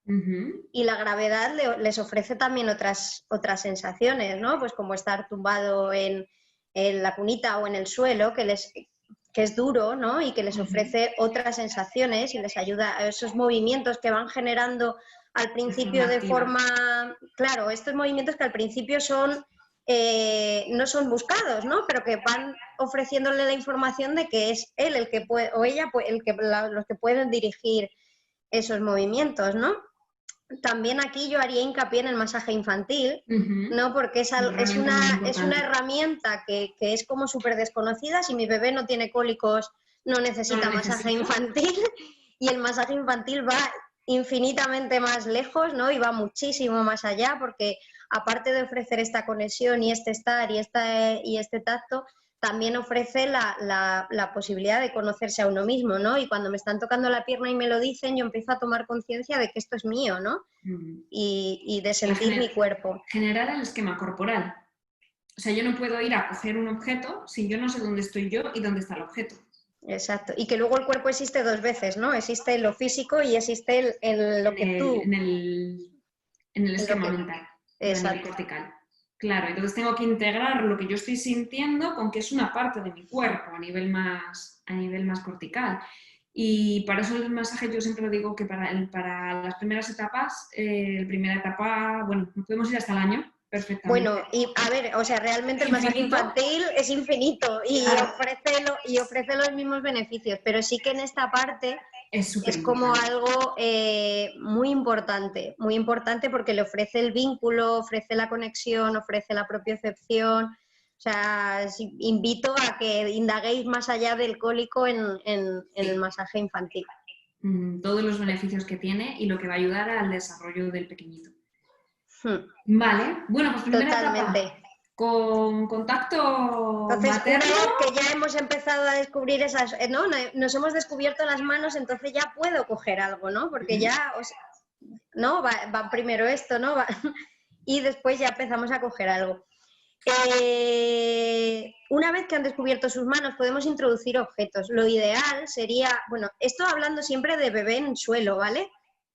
Y la gravedad les ofrece también otras sensaciones, ¿no? Pues como estar tumbado en la cunita o en el suelo, que es duro, ¿no? Y que les ofrece otras sensaciones y les ayuda a esos movimientos que van generando al principio de forma... Claro, estos movimientos que al principio son... no son buscados, ¿no? Pero que van ofreciéndole la información de que es él el que puede, o ella los que pueden dirigir esos movimientos, ¿no? También aquí yo haría hincapié en el masaje infantil, ¿no? Porque es una herramienta que es como súper desconocida. Si mi bebé no tiene cólicos, no necesita masaje infantil, y el masaje infantil va infinitamente más lejos, ¿no? Y va muchísimo más allá, porque aparte de ofrecer esta conexión y este estar y este tacto, también ofrece la posibilidad de conocerse a uno mismo, ¿no? Y cuando me están tocando la pierna y me lo dicen, yo empiezo a tomar conciencia de que esto es mío, ¿no? Y de sentir mi cuerpo. Generar el esquema corporal. O sea, yo no puedo ir a coger un objeto si yo no sé dónde estoy yo y dónde está el objeto. Exacto. Y que luego el cuerpo existe dos veces, ¿no? Existe lo físico y existe lo que tú... En el esquema mental, a nivel cortical. Claro, entonces tengo que integrar lo que yo estoy sintiendo con que es una parte de mi cuerpo a nivel más cortical. Y para eso el masaje yo siempre digo que para las primeras etapas, la primera etapa, bueno, podemos ir hasta el año, perfectamente. Bueno, y a ver, o sea, realmente el masaje infantil es infinito y ofrece los mismos beneficios, pero sí que en esta parte es como algo muy importante porque le ofrece el vínculo, ofrece la conexión, ofrece la propiocepción. O sea, invito a que indaguéis más allá del cólico en el masaje infantil. Todos los beneficios que tiene y lo que va a ayudar al desarrollo del pequeñito. Vale, bueno, pues primera etapa, con contacto entonces, materno. Una vez que ya hemos empezado a descubrir esas, ¿no? Nos hemos descubierto las manos, entonces ya puedo coger algo, ¿no? Porque ya, ¿no? Va primero esto, ¿no? Y después ya empezamos a coger algo. Una vez que han descubierto sus manos, podemos introducir objetos. Lo ideal sería, bueno, esto hablando siempre de bebé en suelo, ¿vale?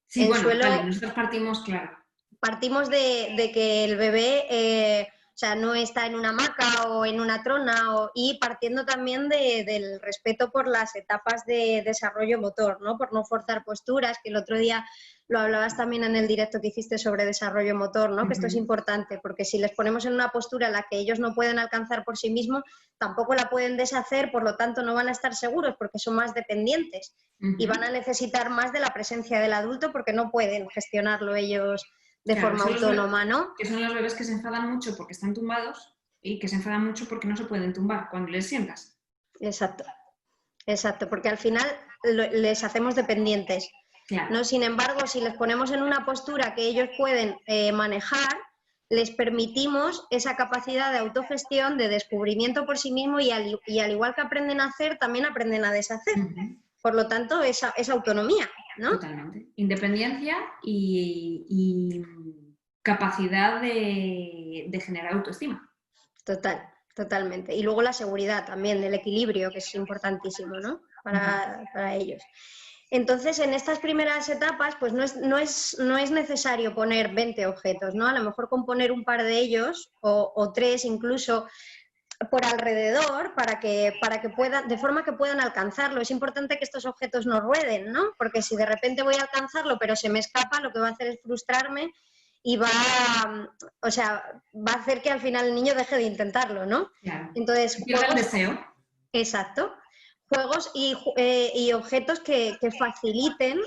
Sí, en bueno, suelo, vale, nosotros partimos, claro. Partimos de que el bebé, o sea, no está en una hamaca o en una trona, y partiendo también del respeto por las etapas de desarrollo motor, ¿no? Por no forzar posturas, que el otro día lo hablabas también en el directo que hiciste sobre desarrollo motor, ¿no? Que esto es importante, porque si les ponemos en una postura en la que ellos no pueden alcanzar por sí mismos, tampoco la pueden deshacer, por lo tanto no van a estar seguros porque son más dependientes y van a necesitar más de la presencia del adulto porque no pueden gestionarlo ellos de forma autónoma, ¿no? Que son los bebés que se enfadan mucho porque están tumbados y que se enfadan mucho porque no se pueden tumbar cuando les sientas. Exacto, porque al final les hacemos dependientes. Claro. ¿No? Sin embargo, si les ponemos en una postura que ellos pueden manejar, les permitimos esa capacidad de autogestión, de descubrimiento por sí mismo y al igual que aprenden a hacer, también aprenden a deshacer. Por lo tanto, es autonomía, ¿no? Totalmente. Independencia y capacidad de generar autoestima. Totalmente. Y luego la seguridad también, el equilibrio, que es importantísimo, ¿no? Para ellos. Entonces, en estas primeras etapas, pues no es necesario poner 20 objetos, ¿no? A lo mejor con poner un par de ellos o 3 incluso por alrededor para que puedan, de forma que puedan alcanzarlo. Es importante que estos objetos no rueden, ¿no? Porque si de repente voy a alcanzarlo pero se me escapa, lo que va a hacer es frustrarme y va a hacer que al final el niño deje de intentarlo, ¿no? Claro. Entonces, el deseo. Exacto. Juegos y objetos que faciliten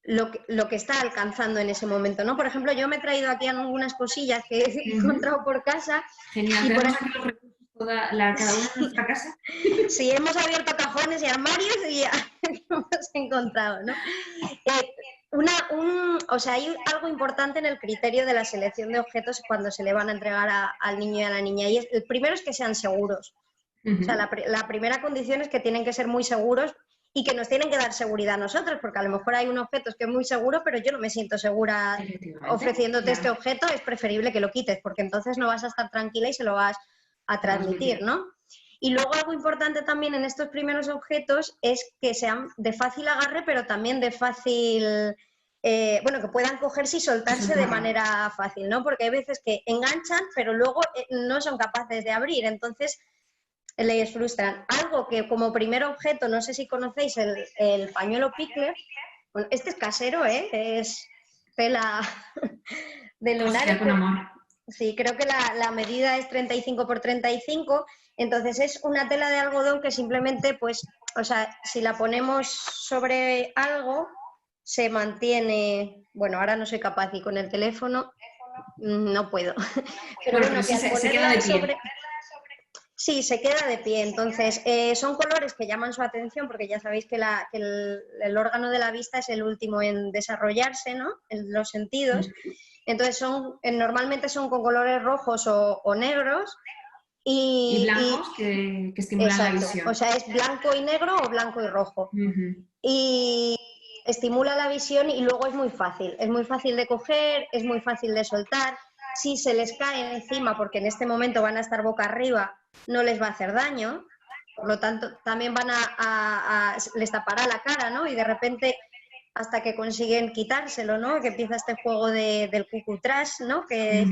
lo que está alcanzando en ese momento, ¿no? Por ejemplo, yo me he traído aquí algunas cosillas que he encontrado por casa. Genial, tenemos aquí los recursos cada una en nuestra casa. Sí, hemos abierto cajones y armarios y hemos encontrado, ¿no? Hay algo importante en el criterio de la selección de objetos cuando se le van a entregar al niño y a la niña, y el primero es que sean seguros. O sea, la primera condición es que tienen que ser muy seguros y que nos tienen que dar seguridad a nosotros, porque a lo mejor hay un objeto que es muy seguro, pero yo no me siento segura ofreciéndote este objeto, es preferible que lo quites, porque entonces no vas a estar tranquila y se lo vas a transmitir, ¿no? Y luego algo importante también en estos primeros objetos es que sean de fácil agarre, pero también de fácil, bueno, que puedan cogerse y soltarse de manera fácil, ¿no? Porque hay veces que enganchan, pero luego no son capaces de abrir, entonces les frustran. Algo que como primer objeto, no sé si conocéis el pañuelo Pickler, bueno, este es casero, es tela de lunares. Con amor. Sí, creo que la medida es 35 por 35, entonces es una tela de algodón que simplemente, pues, o sea, si la ponemos sobre algo, se mantiene, bueno, ahora no soy capaz y con el teléfono no puedo, pero bueno, que al se queda ponerla de pie. sobre... Sí, se queda de pie. Entonces, son colores que llaman su atención porque ya sabéis que, el órgano de la vista es el último en desarrollarse, ¿no? En los sentidos. Entonces, normalmente son con colores rojos o negros. Y blancos que estimulan exacto, la visión. O sea, es blanco y negro o blanco y rojo. Y estimula la visión y luego es muy fácil de coger, es muy fácil de soltar. Si se les cae encima, porque en este momento van a estar boca arriba, no les va a hacer daño, por lo tanto también les tapará la cara, ¿no? Y de repente hasta que consiguen quitárselo, ¿no? Que empieza este juego del cucutrás, ¿no? Que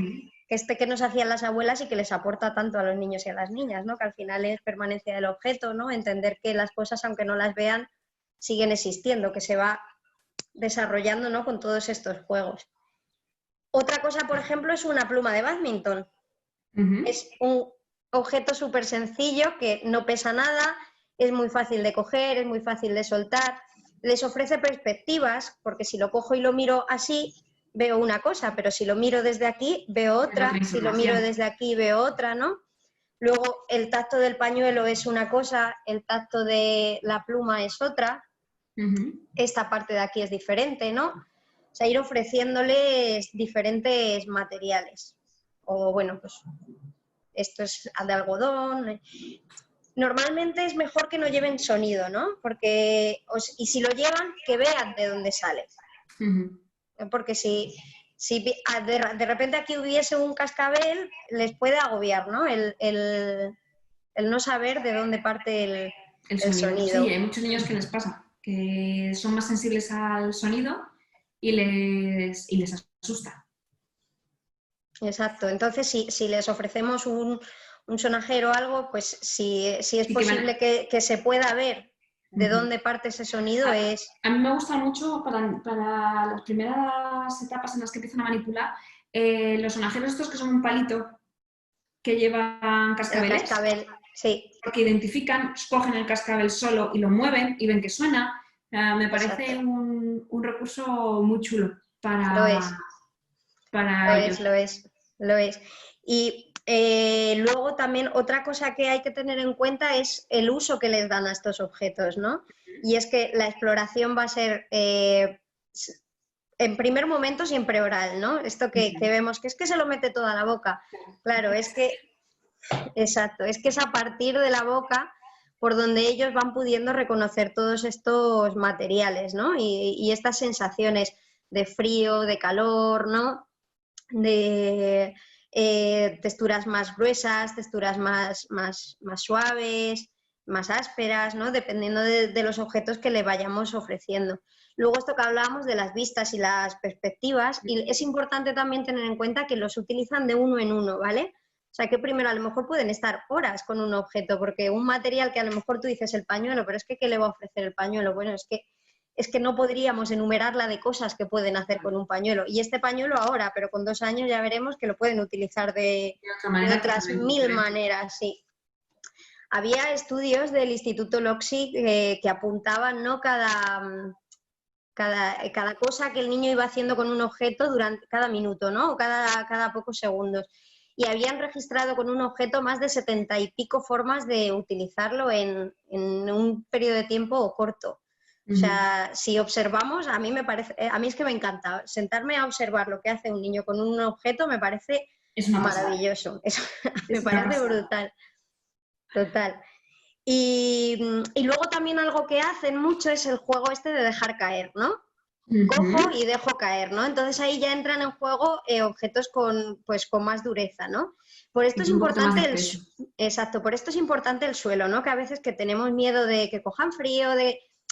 nos hacían las abuelas y que les aporta tanto a los niños y a las niñas, ¿no? Que al final es permanencia del objeto, ¿no? Entender que las cosas, aunque no las vean, siguen existiendo, que se va desarrollando, ¿no? Con todos estos juegos. Otra cosa, por ejemplo, es una pluma de bádminton. Es un objeto súper sencillo que no pesa nada, es muy fácil de coger, es muy fácil de soltar. Les ofrece perspectivas, porque si lo cojo y lo miro así, veo una cosa, pero si lo miro desde aquí, veo otra, si lo miro desde aquí, veo otra, ¿no? Luego, el tacto del pañuelo es una cosa, el tacto de la pluma es otra, esta parte de aquí es diferente, ¿no? O sea, ir ofreciéndoles diferentes materiales. O bueno, pues esto es de algodón. Normalmente es mejor que no lleven sonido, ¿no? Y si lo llevan, que vean de dónde sale. Porque si de repente aquí hubiese un cascabel, les puede agobiar, ¿no? El no saber de dónde parte el sonido. Sí, hay muchos niños que les pasa, que son más sensibles al sonido y les asusta. Exacto. Entonces, si les ofrecemos un sonajero o algo, pues si es posible que se pueda ver de dónde parte ese sonido es... A mí me gusta mucho para las primeras etapas en las que empiezan a manipular los sonajeros estos que son un palito que llevan cascabeles. El cascabel, sí. Porque identifican, cogen el cascabel solo y lo mueven y ven que suena. Me parece un recurso muy chulo para ellos. Lo es. Y luego también otra cosa que hay que tener en cuenta es el uso que les dan a estos objetos, ¿no? Y es que la exploración va a ser, en primer momento, siempre oral, ¿no? Esto que vemos, que es que se lo mete toda la boca. Claro, es que es a partir de la boca por donde ellos van pudiendo reconocer todos estos materiales, ¿no? Y estas sensaciones de frío, de calor, ¿no? De texturas más gruesas, texturas más suaves, más ásperas, ¿no? Dependiendo de los objetos que le vayamos ofreciendo. Luego esto que hablábamos de las vistas y las perspectivas, y es importante también tener en cuenta que los utilizan de uno en uno, ¿vale? O sea que primero a lo mejor pueden estar horas con un objeto, porque un material que a lo mejor tú dices el pañuelo, pero es que ¿qué le va a ofrecer el pañuelo? Bueno, es que no podríamos enumerar la de cosas que pueden hacer con un pañuelo. Y este pañuelo ahora, pero con 2 años ya veremos que lo pueden utilizar de otras 1000 maneras, sí. Había estudios del Instituto LOXI que apuntaban, ¿no? cada cosa que el niño iba haciendo con un objeto durante cada minuto, ¿no? O cada pocos segundos. Y habían registrado con un objeto más de 70 y pico formas de utilizarlo en un periodo de tiempo corto. O sea, si observamos, a mí es que me encanta sentarme a observar lo que hace un niño con un objeto, me parece maravilloso. Me parece brutal. Total. Y luego también algo que hacen mucho es el juego este de dejar caer, ¿no? cojo y dejo caer, ¿no? Entonces ahí ya entran en juego objetos pues, con más dureza, ¿no? Por esto es Un poquito más de importante peso. exacto, por esto es importante el suelo, ¿no? Que a veces que tenemos miedo de que cojan frío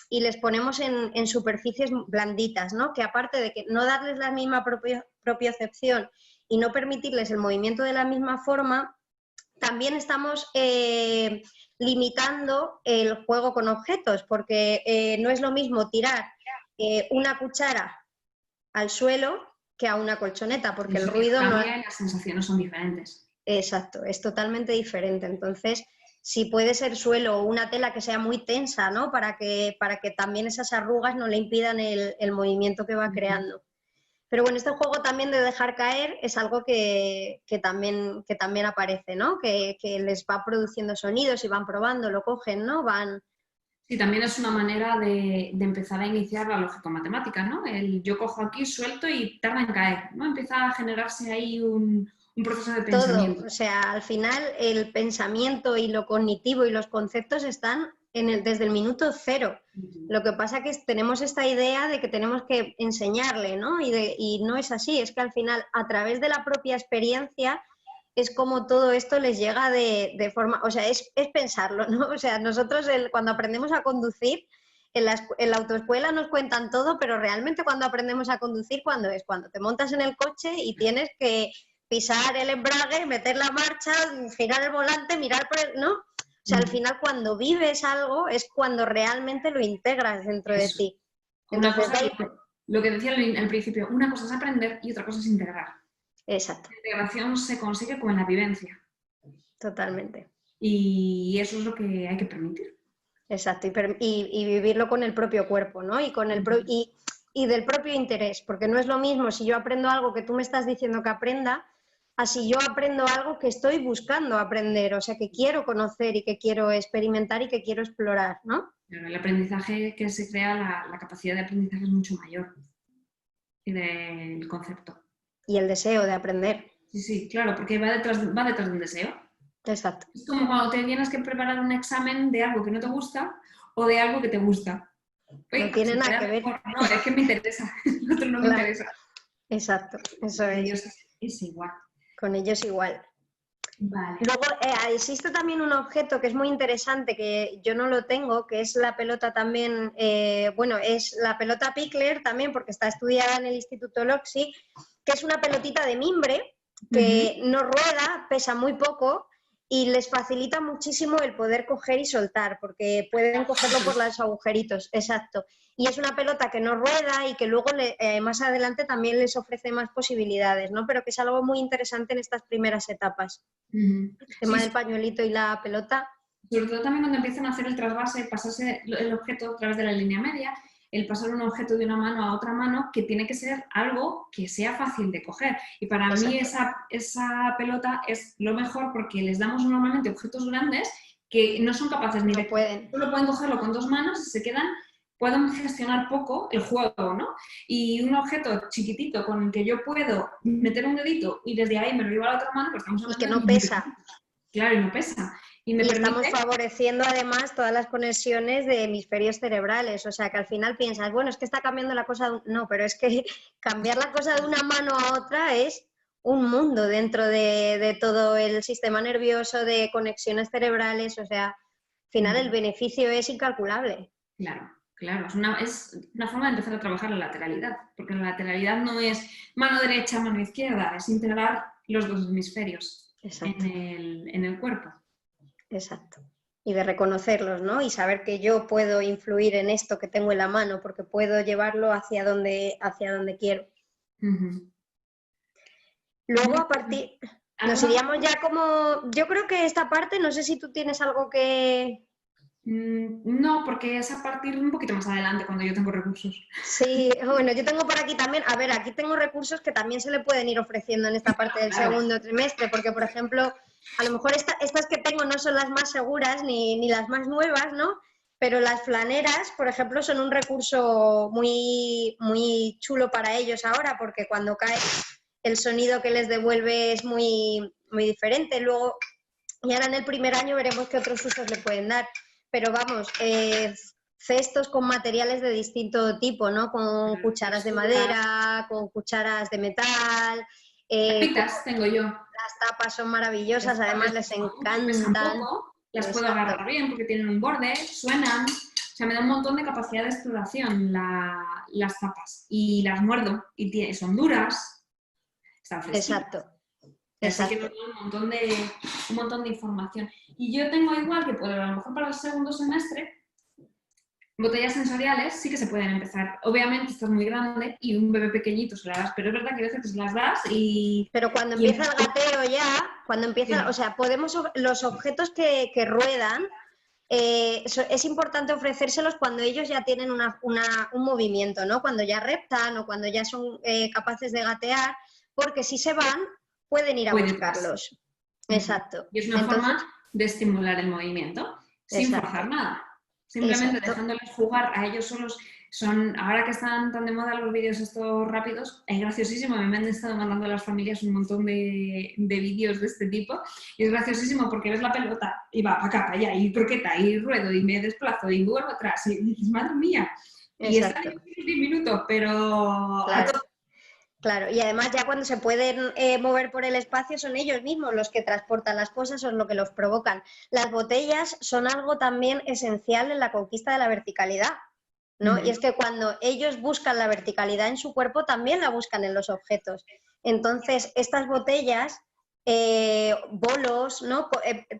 y les ponemos en superficies blanditas, ¿no? Que aparte de que no darles la misma propiocepción y no permitirles el movimiento de la misma forma, también estamos limitando el juego con objetos, porque no es lo mismo tirar una cuchara al suelo que a una colchoneta, porque El el sonido ruido no es... cambia y las sensaciones son diferentes. Exacto, es totalmente diferente. Entonces, si puede ser suelo o una tela que sea muy tensa, ¿no? Para que también esas arrugas no le impidan el movimiento que va creando. Pero bueno, este juego también de dejar caer es algo que también aparece, ¿no? Que les va produciendo sonidos y van probando, lo cogen, ¿no? Sí, también es una manera de empezar a iniciar la lógico-matemática, ¿no? Yo cojo aquí, suelto y tarda en caer, ¿no? Empieza a generarse ahí un proceso de Todo. pensamiento. O sea, al final el pensamiento y lo cognitivo y los conceptos están desde el minuto cero. Lo que pasa es que tenemos esta idea de que tenemos que enseñarle, ¿no? Y no es así, es que al final, a través de la propia experiencia, es como todo esto les llega de forma, o sea, es pensarlo, ¿no? O sea, nosotros cuando aprendemos a conducir, en la autoescuela nos cuentan todo, pero realmente cuando aprendemos a conducir, ¿cuándo es? Cuando te montas en el coche y tienes que pisar el embrague, meter la marcha, girar el volante, mirar por el... ¿no? O sea, al final cuando vives algo es cuando realmente lo integras dentro de Eso. ti. Una Entonces, cosa, lo que decía al principio, una cosa es aprender y otra cosa es integrar. exacto, La integración se consigue con la vivencia totalmente. y eso es lo que hay que permitir. Exacto, y vivirlo con el propio cuerpo, ¿no? Y del propio interés, porque no es lo mismo si yo aprendo algo que tú me estás diciendo que aprenda, a si yo aprendo algo que estoy buscando aprender, o sea, que quiero conocer y que quiero experimentar y que quiero explorar, ¿no? Pero el aprendizaje que se crea, la capacidad de aprendizaje es mucho mayor y del concepto. Y el deseo de aprender. Sí, sí, claro, porque va detrás de un deseo. Exacto. Es como cuando te tienes que preparar un examen de algo que no te gusta o de algo que te gusta. No Uy, tiene se nada queda que ver. mejor. No, es que me interesa. El otro no me Claro, interesa. exacto, eso Con es. ellos es igual. Con ellos igual. Vale. Luego existe también un objeto que es muy interesante, que yo no lo tengo, que es la pelota también, bueno, es la pelota Pickler también, porque está estudiada en el Instituto Loxi, que es una pelotita de mimbre que no rueda, pesa muy poco y les facilita muchísimo el poder coger y soltar, porque pueden cogerlo por los agujeritos, exacto. Y es una pelota que no rueda y que luego más adelante también les ofrece más posibilidades, ¿no? Pero que es algo muy interesante en estas primeras etapas. El tema Sí, del pañuelito y la pelota. sobre todo también cuando empiezan a hacer el trasvase, pasarse el objeto a través de la línea media, el pasar un objeto de una mano a otra mano, que tiene que ser algo que sea fácil de coger. Y para mí esa pelota es lo mejor porque les damos normalmente objetos grandes que no son capaces ni No de... pueden. Solo pueden cogerlo con dos manos y se quedan, pueden gestionar poco el juego, ¿no? Y un objeto chiquitito con el que yo puedo meter un dedito y desde ahí me lo llevo a la otra mano, pues estamos Y que hablando no de... pesa. Claro, y no pesa. Y me Y estamos permite... favoreciendo además todas las conexiones de hemisferios cerebrales. O sea que al final piensas, bueno, es que está cambiando la cosa. No, pero es que cambiar la cosa de una mano a otra es un mundo dentro de todo el sistema nervioso, de conexiones cerebrales. O sea, al final el beneficio es incalculable. Claro, claro. Es una forma de empezar a trabajar la lateralidad, porque la lateralidad no es mano derecha, mano izquierda, es integrar los dos hemisferios Exacto, en el cuerpo. exacto. Y de reconocerlos, ¿no? Y saber que yo puedo influir en esto que tengo en la mano, porque puedo llevarlo hacia donde quiero. Luego, Muy a partir, bien. nos ¿Alguna iríamos parte? ya como, yo creo que esta parte, no sé si tú tienes algo que... No, porque es a partir un poquito más adelante, cuando yo tengo recursos. Sí, bueno, yo tengo por aquí también, a ver, aquí tengo recursos que también se le pueden ir ofreciendo en esta parte del Claro. segundo trimestre, porque, por ejemplo, a lo mejor estas que tengo no son las más seguras ni las más nuevas, ¿no? Pero las flaneras, por ejemplo, son un recurso muy, muy chulo para ellos ahora, porque cuando cae el sonido que les devuelve es muy, muy diferente. Luego, y ahora en el primer año veremos qué otros usos le pueden dar. Pero vamos, cestos con materiales de distinto tipo, ¿no? Con cucharas de madera, con cucharas de metal. Tapitas tengo yo. Las tapas son maravillosas, además les Pesan encantan. poco, las puedo Exacto. agarrar bien porque tienen un borde, suenan. O sea, me da un montón de capacidad de exploración las tapas. Y las muerdo y son duras, están fresquitas. Exacto. Así que me Exacto. da un montón de información. Y yo tengo igual que, pues, a lo mejor para el segundo semestre, botellas sensoriales sí que se pueden empezar. Obviamente esto es muy grande y un bebé pequeñito se las das, pero es verdad que a veces se las das y... Pero cuando empieza el gateo ya, cuando empieza, o sea, los objetos que ruedan, es importante ofrecérselos cuando ellos ya tienen un movimiento, ¿no? Cuando ya reptan o cuando ya son capaces de gatear, porque si se van, pueden ir a buscarlos. Exacto. Y es una forma de estimular el movimiento, sin forzar nada. Simplemente dejándoles jugar a ellos solos. Ahora que están tan de moda los vídeos estos rápidos, es graciosísimo. A mí me han estado mandando a las familias un montón de vídeos de este tipo y es graciosísimo porque ves la pelota y va para acá, para allá, y croqueta, y ruedo, y me desplazo, y vuelvo atrás, y dices, madre mía. Y está en 10 minutos, pero... Claro, y además ya cuando se pueden mover por el espacio son ellos mismos los que transportan las cosas, son lo que los provocan. Las botellas son algo también esencial en la conquista de la verticalidad, ¿no? Y es que cuando ellos buscan la verticalidad en su cuerpo, también la buscan en los objetos. Entonces, estas botellas, bolos, ¿no?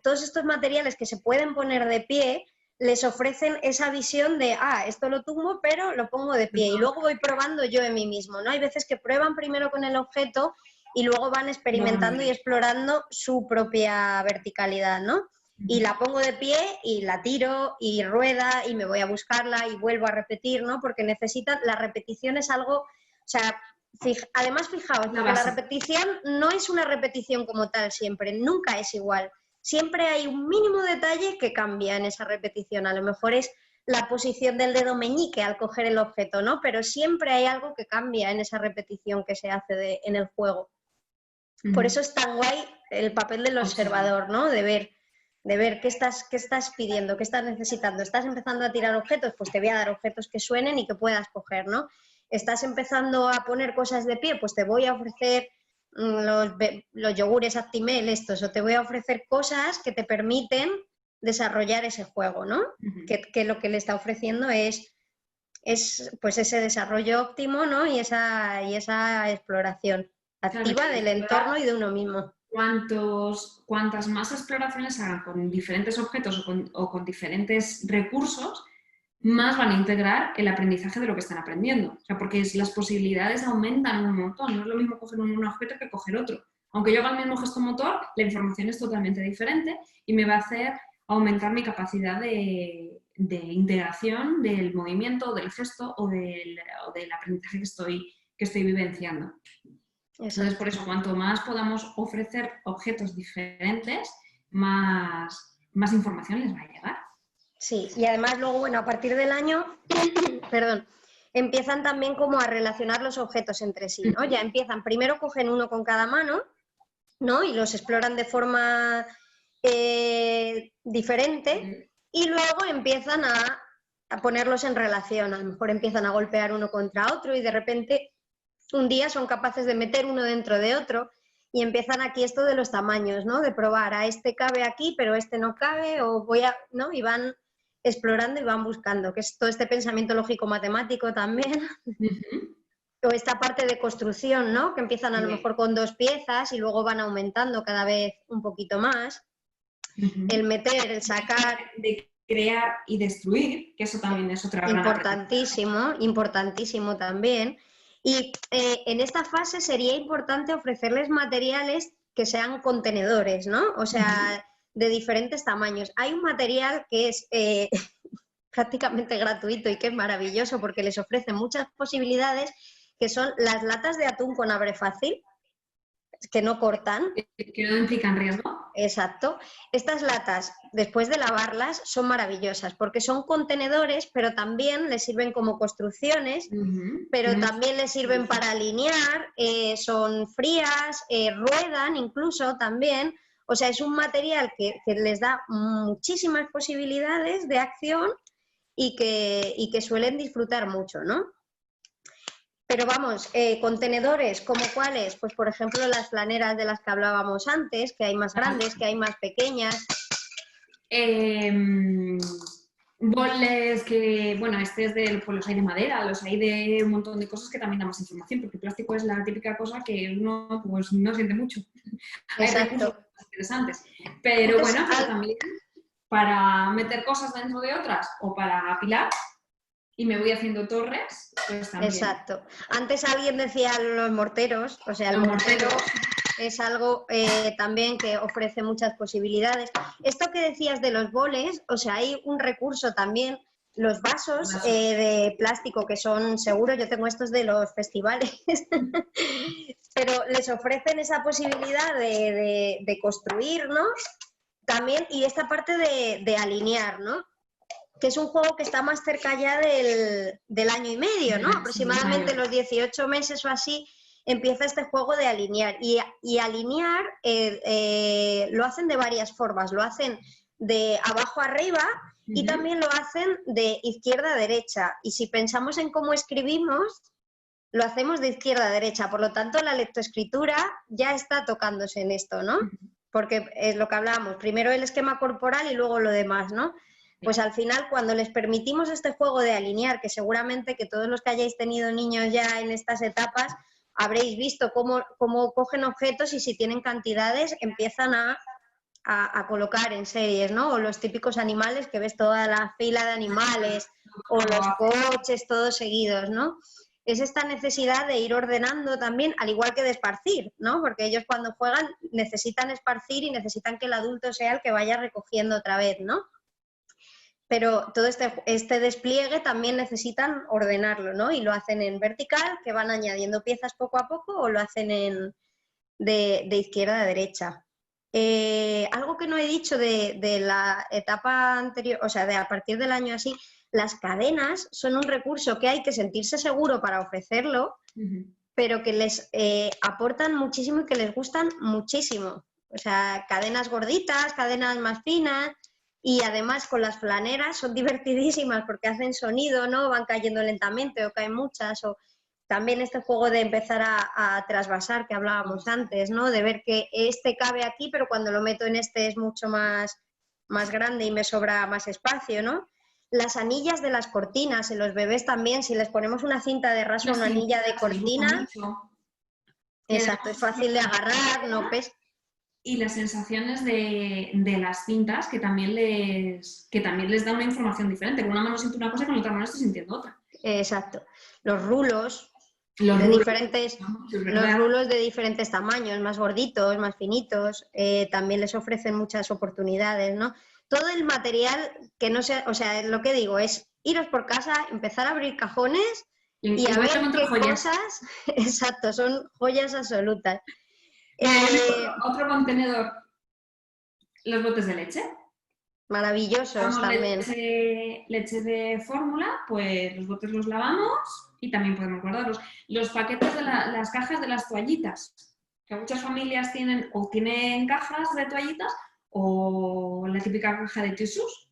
Todos estos materiales que se pueden poner de pie, les ofrecen esa visión de, esto lo tumbo, pero lo pongo de pie y luego voy probando yo en mí mismo, ¿no? Hay veces que prueban primero con el objeto y luego van experimentando y explorando su propia verticalidad, ¿no? Y la pongo de pie y la tiro y rueda y me voy a buscarla y vuelvo a repetir, ¿no? Porque la repetición es algo, o sea, además fijaos, porque la repetición no es una repetición como tal siempre, nunca es igual. Siempre hay un mínimo detalle que cambia en esa repetición. A lo mejor es la posición del dedo meñique al coger el objeto, ¿no? Pero siempre hay algo que cambia en esa repetición que se hace en el juego. Por eso es tan guay el papel del observador, ¿no? De ver qué estás pidiendo, qué estás necesitando. ¿Estás empezando a tirar objetos? Pues te voy a dar objetos que suenen y que puedas coger, ¿no? ¿Estás empezando a poner cosas de pie? Pues te voy a ofrecer los yogures Actimel estos, o te voy a ofrecer cosas que te permiten desarrollar ese juego, ¿no? Que lo que le está ofreciendo es pues ese desarrollo óptimo, ¿no? Y esa exploración activa del entorno y de uno mismo. Cuantas más exploraciones hagan con diferentes objetos o con diferentes recursos, más van a integrar el aprendizaje de lo que están aprendiendo. O sea, porque las posibilidades aumentan un montón. No es lo mismo coger un objeto que coger otro. Aunque yo haga el mismo gesto motor, la información es totalmente diferente y me va a hacer aumentar mi capacidad de integración del movimiento, del gesto o del aprendizaje que estoy vivenciando. Entonces, por eso, cuanto más podamos ofrecer objetos diferentes, más información les va a llegar. Sí, y además luego, bueno, a partir del año, perdón, empiezan también como a relacionar los objetos entre sí, ¿no? Ya empiezan, primero cogen uno con cada mano, ¿no? Y los exploran de forma diferente y luego empiezan a ponerlos en relación. A lo mejor empiezan a golpear uno contra otro y de repente un día son capaces de meter uno dentro de otro y empiezan aquí esto de los tamaños, ¿no? De probar, este cabe aquí, pero este no cabe, ¿no? Y van explorando y van buscando, que es todo este pensamiento lógico-matemático también. O esta parte de construcción, ¿no? Que empiezan a lo mejor con 2 piezas y luego van aumentando cada vez un poquito más. El meter, el sacar... De crear y destruir, que eso también es otra gran importantísimo también. Y en esta fase sería importante ofrecerles materiales que sean contenedores, ¿no? O sea, de diferentes tamaños. Hay un material que es prácticamente gratuito y que es maravilloso porque les ofrece muchas posibilidades, que son las latas de atún con abre fácil, que no cortan. Que no implican riesgo. Exacto. Estas latas, después de lavarlas, son maravillosas porque son contenedores, pero también les sirven como construcciones, pero también les sirven para alinear, son frías, ruedan incluso también. O sea, es un material que les da muchísimas posibilidades de acción y que suelen disfrutar mucho, ¿no? Pero vamos, contenedores como cuáles, pues por ejemplo las flaneras de las que hablábamos antes, que hay más grandes, que hay más pequeñas. Boles que, bueno, pues los hay de madera, los hay de un montón de cosas que también damos información, porque el plástico es la típica cosa que uno pues no siente mucho. Hay recursos Exacto. interesantes, pero Entonces, bueno, pero también para meter cosas dentro de otras o para apilar, y me voy haciendo torres, pues también. Exacto. Antes alguien decía los morteros, o sea, el Los mortero morteros. es algo también que ofrece muchas posibilidades. Esto que decías de los boles, o sea, hay un recurso también, los vasos de plástico que son seguros, yo tengo estos de los festivales, pero les ofrecen esa posibilidad de construir, ¿no? También, y esta parte de alinear, ¿no? Que es un juego que está más cerca ya del año y medio, ¿no? Aproximadamente los 18 meses o así empieza este juego de alinear. Y alinear lo hacen de varias formas. Lo hacen de abajo a arriba y también lo hacen de izquierda a derecha. Y si pensamos en cómo escribimos, lo hacemos de izquierda a derecha. Por lo tanto, la lectoescritura ya está tocándose en esto, ¿no? Porque es lo que hablábamos. Primero el esquema corporal y luego lo demás, ¿no? Pues al final, cuando les permitimos este juego de alinear, que seguramente que todos los que hayáis tenido niños ya en estas etapas, habréis visto cómo cogen objetos y si tienen cantidades empiezan a colocar en series, ¿no? O los típicos animales que ves toda la fila de animales, o los coches todos seguidos, ¿no? Es esta necesidad de ir ordenando también, al igual que de esparcir, ¿no? Porque ellos cuando juegan necesitan esparcir y necesitan que el adulto sea el que vaya recogiendo otra vez, ¿no? Pero todo este despliegue también necesitan ordenarlo, ¿no? Y lo hacen en vertical, que van añadiendo piezas poco a poco, o lo hacen de izquierda a derecha. Algo que no he dicho de la etapa anterior, o sea, de a partir del año así, las cadenas son un recurso que hay que sentirse seguro para ofrecerlo, pero que les aportan muchísimo y que les gustan muchísimo. O sea, cadenas gorditas, cadenas más finas. Y además con las flaneras son divertidísimas porque hacen sonido, ¿no? Van cayendo lentamente o caen muchas. O también este juego de empezar a trasvasar que hablábamos antes, ¿no? De ver que este cabe aquí, pero cuando lo meto en este es mucho más grande y me sobra más espacio, ¿no? Las anillas de las cortinas, en los bebés también, si les ponemos una cinta de raso, una anilla de cortina, exacto, es fácil de agarrar, no pesa. Y las sensaciones de las cintas que también les da una información diferente. Con una mano siento una cosa y con la otra mano estoy sintiendo otra. Exacto. Los rulos, los rulos de diferentes tamaños, más gorditos, más finitos, también les ofrecen muchas oportunidades, ¿no? Todo el material que no sea, o sea, lo que digo es iros por casa, empezar a abrir cajones y a ver qué cosas, exacto, son joyas absolutas. Otro contenedor, los botes de leche. Maravillosos también. Leche de fórmula, pues los botes los lavamos y también podemos guardarlos. Los paquetes de las cajas de las toallitas, que muchas familias tienen cajas de toallitas o la típica caja de tisús.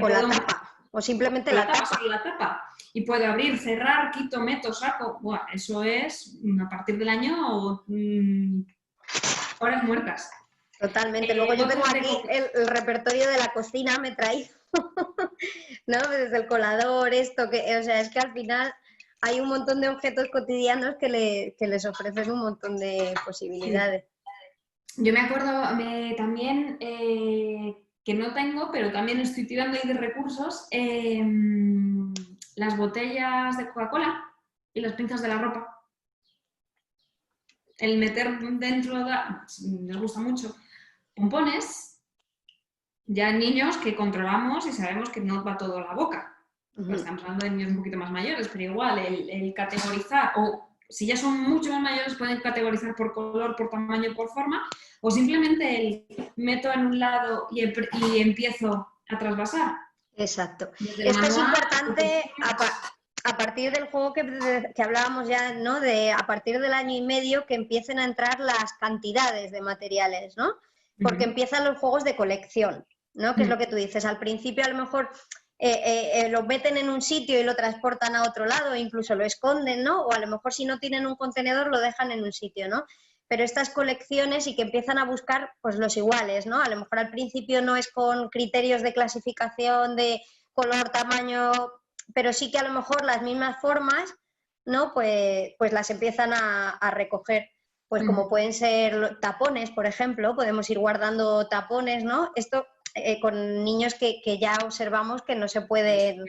O la tapa, o simplemente la tapa. Y puedo abrir, cerrar, quito, meto, saco. Buah, eso es a partir del año horas muertas. Totalmente. Luego yo tengo aquí el repertorio de la cocina, me trae, ¿no? Desde el colador, esto, o sea, es que al final hay un montón de objetos cotidianos que les ofrecen un montón de posibilidades. Sí. Yo me acuerdo también que no tengo, pero también estoy tirando ahí de recursos, las botellas de Coca-Cola y las pinzas de la ropa. El meter dentro, les gusta mucho, pompones, ya niños que controlamos y sabemos que no va todo a la boca. Pues estamos hablando de niños un poquito más mayores, pero igual el categorizar, o si ya son mucho más mayores, pueden categorizar por color, por tamaño, por forma, o simplemente el meto en un lado y empiezo a trasvasar. Exacto. Esto es importante a partir del juego que hablábamos ya, ¿no? De a partir del año y medio que empiecen a entrar las cantidades de materiales, ¿no? Porque empiezan los juegos de colección, ¿no? Que es lo que tú dices. Al principio a lo mejor lo meten en un sitio y lo transportan a otro lado, e incluso lo esconden, ¿no? O a lo mejor si no tienen un contenedor lo dejan en un sitio, ¿no? Pero estas colecciones y que empiezan a buscar pues los iguales, ¿no? A lo mejor al principio no es con criterios de clasificación de color, tamaño, pero sí que a lo mejor las mismas formas, ¿no? Pues las empiezan a recoger. Pues como pueden ser tapones, por ejemplo, podemos ir guardando tapones, ¿no? Esto con niños que ya observamos que no se pueden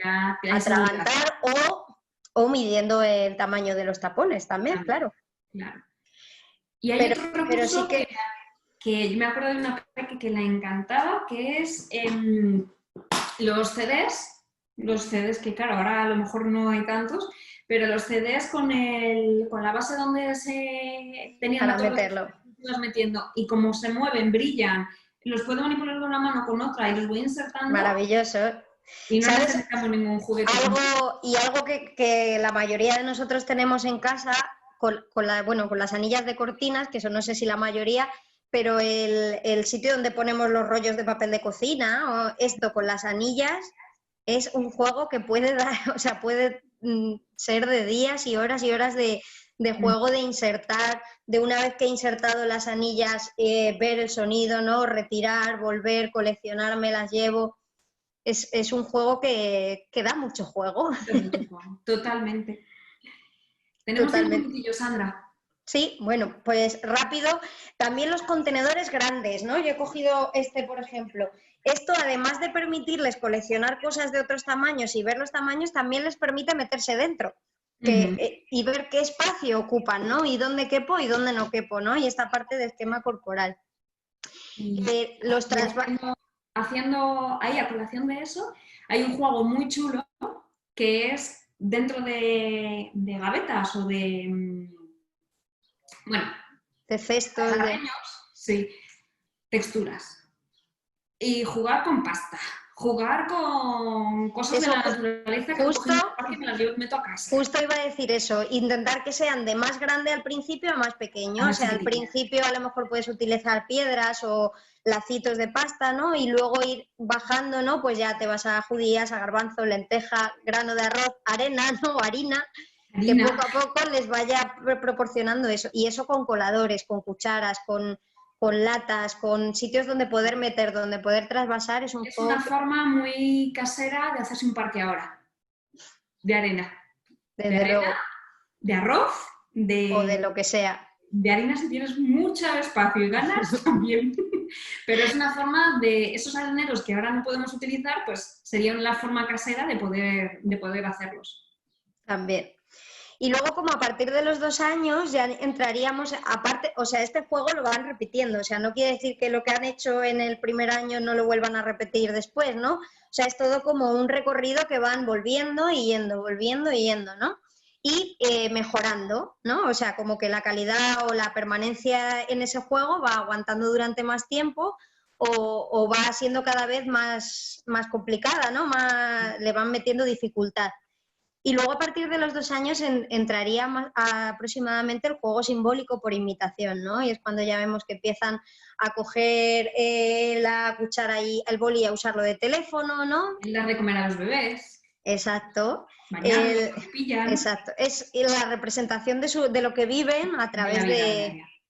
atragantar o midiendo el tamaño de los tapones también, claro. Y hay otro recurso que yo me acuerdo de una que la encantaba, que es los CDs, que claro, ahora a lo mejor no hay tantos, pero los CDs con la base donde se tenían para meterlo. Metiendo, y como se mueven, brillan, los puedo manipular con una mano con otra y los voy insertando. Maravilloso. Y no necesitamos ningún juguete. Algo que la mayoría de nosotros tenemos en casa con las anillas de cortinas, que eso no sé si la mayoría, pero el sitio donde ponemos los rollos de papel de cocina, o esto con las anillas, es un juego que puede dar, o sea, puede ser de días y horas de juego, de insertar, de una vez que he insertado las anillas, ver el sonido, ¿no? Retirar, volver, coleccionar, me las llevo. Es un juego que da mucho juego. Totalmente. Tenemos 5 minutillos, Sandra. Sí, bueno, pues rápido. También los contenedores grandes, ¿no? Yo he cogido este, por ejemplo. Esto, además de permitirles coleccionar cosas de otros tamaños y ver los tamaños, también les permite meterse dentro y ver qué espacio ocupan, ¿no? Y dónde quepo y dónde no quepo, ¿no? Y esta parte de esquema corporal. Haciendo ahí, a colación de eso, hay un juego muy chulo que es dentro de gavetas o de... de cestos, sí, texturas. Y jugar con pasta, jugar con cosas de la naturaleza que me las meto a casa. Justo iba a decir eso, intentar que sean de más grande al principio a más pequeño. O sea, al principio a lo mejor puedes utilizar piedras o lacitos de pasta, ¿no? Y luego ir bajando, ¿no? Pues ya te vas a judías, a garbanzo, lenteja, grano de arroz, arena, ¿no? Harina. Que poco a poco les vaya proporcionando eso. Y eso con coladores, con cucharas, con latas, con sitios donde poder meter, donde poder trasvasar. Es una forma muy casera de hacerse un parque ahora. De arena. De arroz, o de lo que sea. De harina si tienes mucho espacio y ganas también. Pero es una forma de esos areneros que ahora no podemos utilizar, pues sería la forma casera de poder hacerlos. También. Y luego, como a partir de los 2 años, ya entraríamos, aparte, o sea, este juego lo van repitiendo, o sea, no quiere decir que lo que han hecho en el primer año no lo vuelvan a repetir después, ¿no? O sea, es todo como un recorrido que van volviendo y yendo, ¿no? Y mejorando, ¿no? O sea, como que la calidad o la permanencia en ese juego va aguantando durante más tiempo o va siendo cada vez más complicada, ¿no? Le van metiendo dificultad. Y luego a partir de los 2 años entraría aproximadamente el juego simbólico por imitación, ¿no? Y es cuando ya vemos que empiezan a coger la cuchara y el boli y a usarlo de teléfono, ¿no? El dar de comer a los bebés. Exacto. Pillan. Exacto. Es la representación de lo que viven a través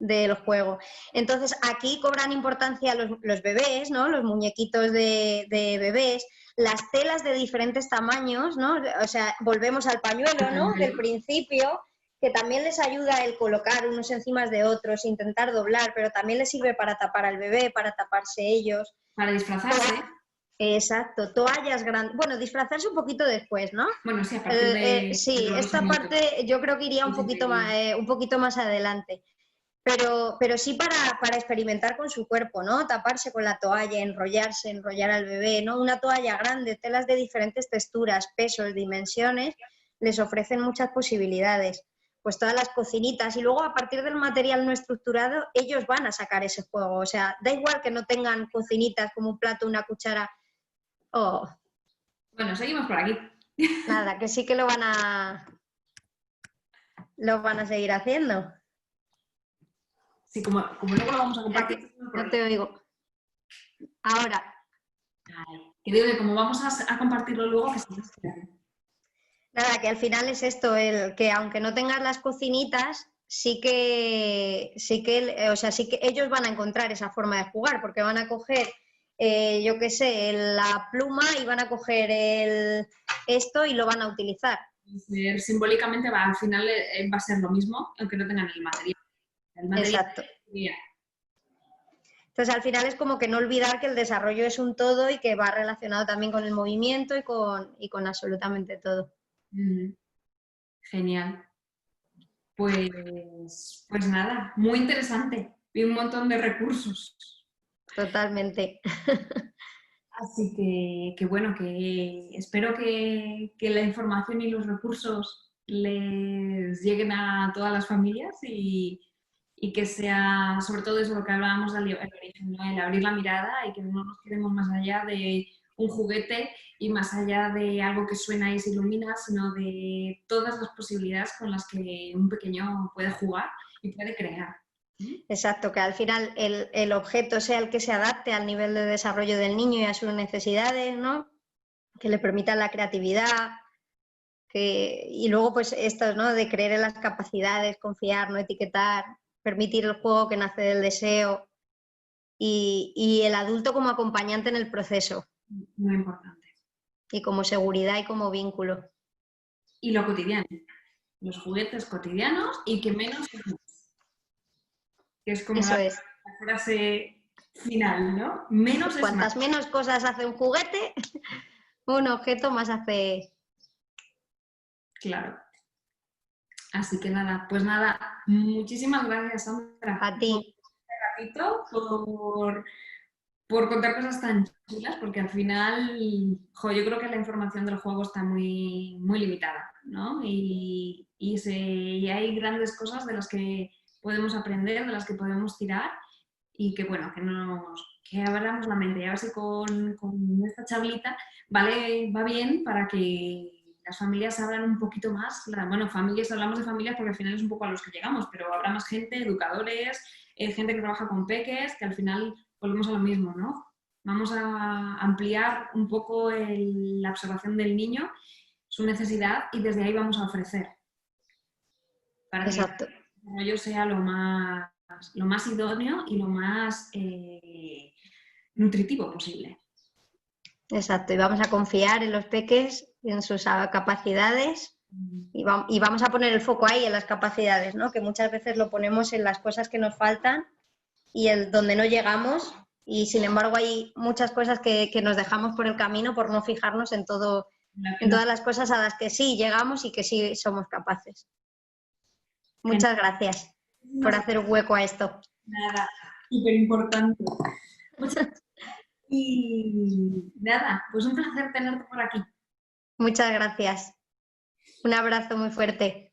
del juego. Entonces aquí cobran importancia los bebés, ¿no? Los muñequitos de bebés, las telas de diferentes tamaños, ¿no? O sea, volvemos al pañuelo, ¿no? Del principio, que también les ayuda el colocar unos encima de otros, intentar doblar, pero también les sirve para tapar al bebé, para taparse ellos. Para disfrazarse. Exacto, toallas grandes. Bueno, disfrazarse un poquito después, ¿no? Bueno, sí, a partir de... sí, esta parte yo creo que iría un poquito más adelante. Pero sí para experimentar con su cuerpo, ¿no? Taparse con la toalla, enrollar al bebé, ¿no? Una toalla grande, telas de diferentes texturas, pesos, dimensiones, les ofrecen muchas posibilidades. Pues todas las cocinitas y luego a partir del material no estructurado ellos van a sacar ese juego. O sea, da igual que no tengan cocinitas como un plato, una cuchara. Oh. Bueno, seguimos por aquí. Nada, que sí que lo van a seguir haciendo. Sí, como luego lo vamos a compartir. No te oigo. Ahora. Que digo que como vamos a compartirlo luego, que se inspiren. Nada, que al final es esto, el que aunque no tengas las cocinitas, o sea, sí que ellos van a encontrar esa forma de jugar, porque van a coger, yo qué sé, la pluma y van a coger esto y lo van a utilizar. Simbólicamente al final va a ser lo mismo, aunque no tengan el material. El material Exacto. Entonces, al final es como que no olvidar que el desarrollo es un todo y que va relacionado también con el movimiento y con absolutamente todo. Genial. Pues nada, muy interesante y un montón de recursos. Totalmente. Así que bueno, que espero que la información y los recursos les lleguen a todas las familias y que sea, sobre todo eso lo que hablábamos del origen, ¿no? El abrir la mirada y que no nos quedemos más allá de un juguete y más allá de algo que suena y se ilumina, sino de todas las posibilidades con las que un pequeño puede jugar y puede crear. Exacto, que al final el objeto sea el que se adapte al nivel de desarrollo del niño y a sus necesidades, ¿no? Que le permitan la creatividad, y luego pues esto, ¿no? De creer en las capacidades, confiar, no etiquetar, permitir el juego que nace del deseo y el adulto como acompañante en el proceso. Muy importante. Y como seguridad y como vínculo. Y lo cotidiano, los juguetes cotidianos y que menos es más. Que es como Eso la es. frase final, ¿no? Menos es más. Cuantas menos cosas hace un juguete, un objeto más hace. Claro. Así que nada, pues nada, muchísimas gracias, Sandra, A ti. por este ratito, por contar cosas tan chulas, porque al final, yo creo que la información del juego está muy, muy limitada, ¿no? Y hay grandes cosas de las que podemos aprender, de las que podemos tirar y que, bueno, que abramos la mente. Y a ver si con esta charlita va bien para que las familias abran un poquito más. Bueno, familias, hablamos de familias porque al final es un poco a los que llegamos, pero habrá más gente, educadores, gente que trabaja con peques, que al final volvemos a lo mismo, ¿no? Vamos a ampliar un poco la observación del niño, su necesidad, y desde ahí vamos a ofrecer para que Exacto. el desarrollo sea lo más idóneo y lo más nutritivo posible. Exacto. Y vamos a confiar en los peques, en sus capacidades y vamos a poner el foco ahí en las capacidades, ¿no? Que muchas veces lo ponemos en las cosas que nos faltan y donde no llegamos. Y sin embargo hay muchas cosas que nos dejamos por el camino por no fijarnos en todas las cosas a las que sí llegamos y que sí somos capaces. Muchas gracias por hacer un hueco a esto. Nada, súper importante. Y nada, pues un placer tenerte por aquí. Muchas gracias. Un abrazo muy fuerte.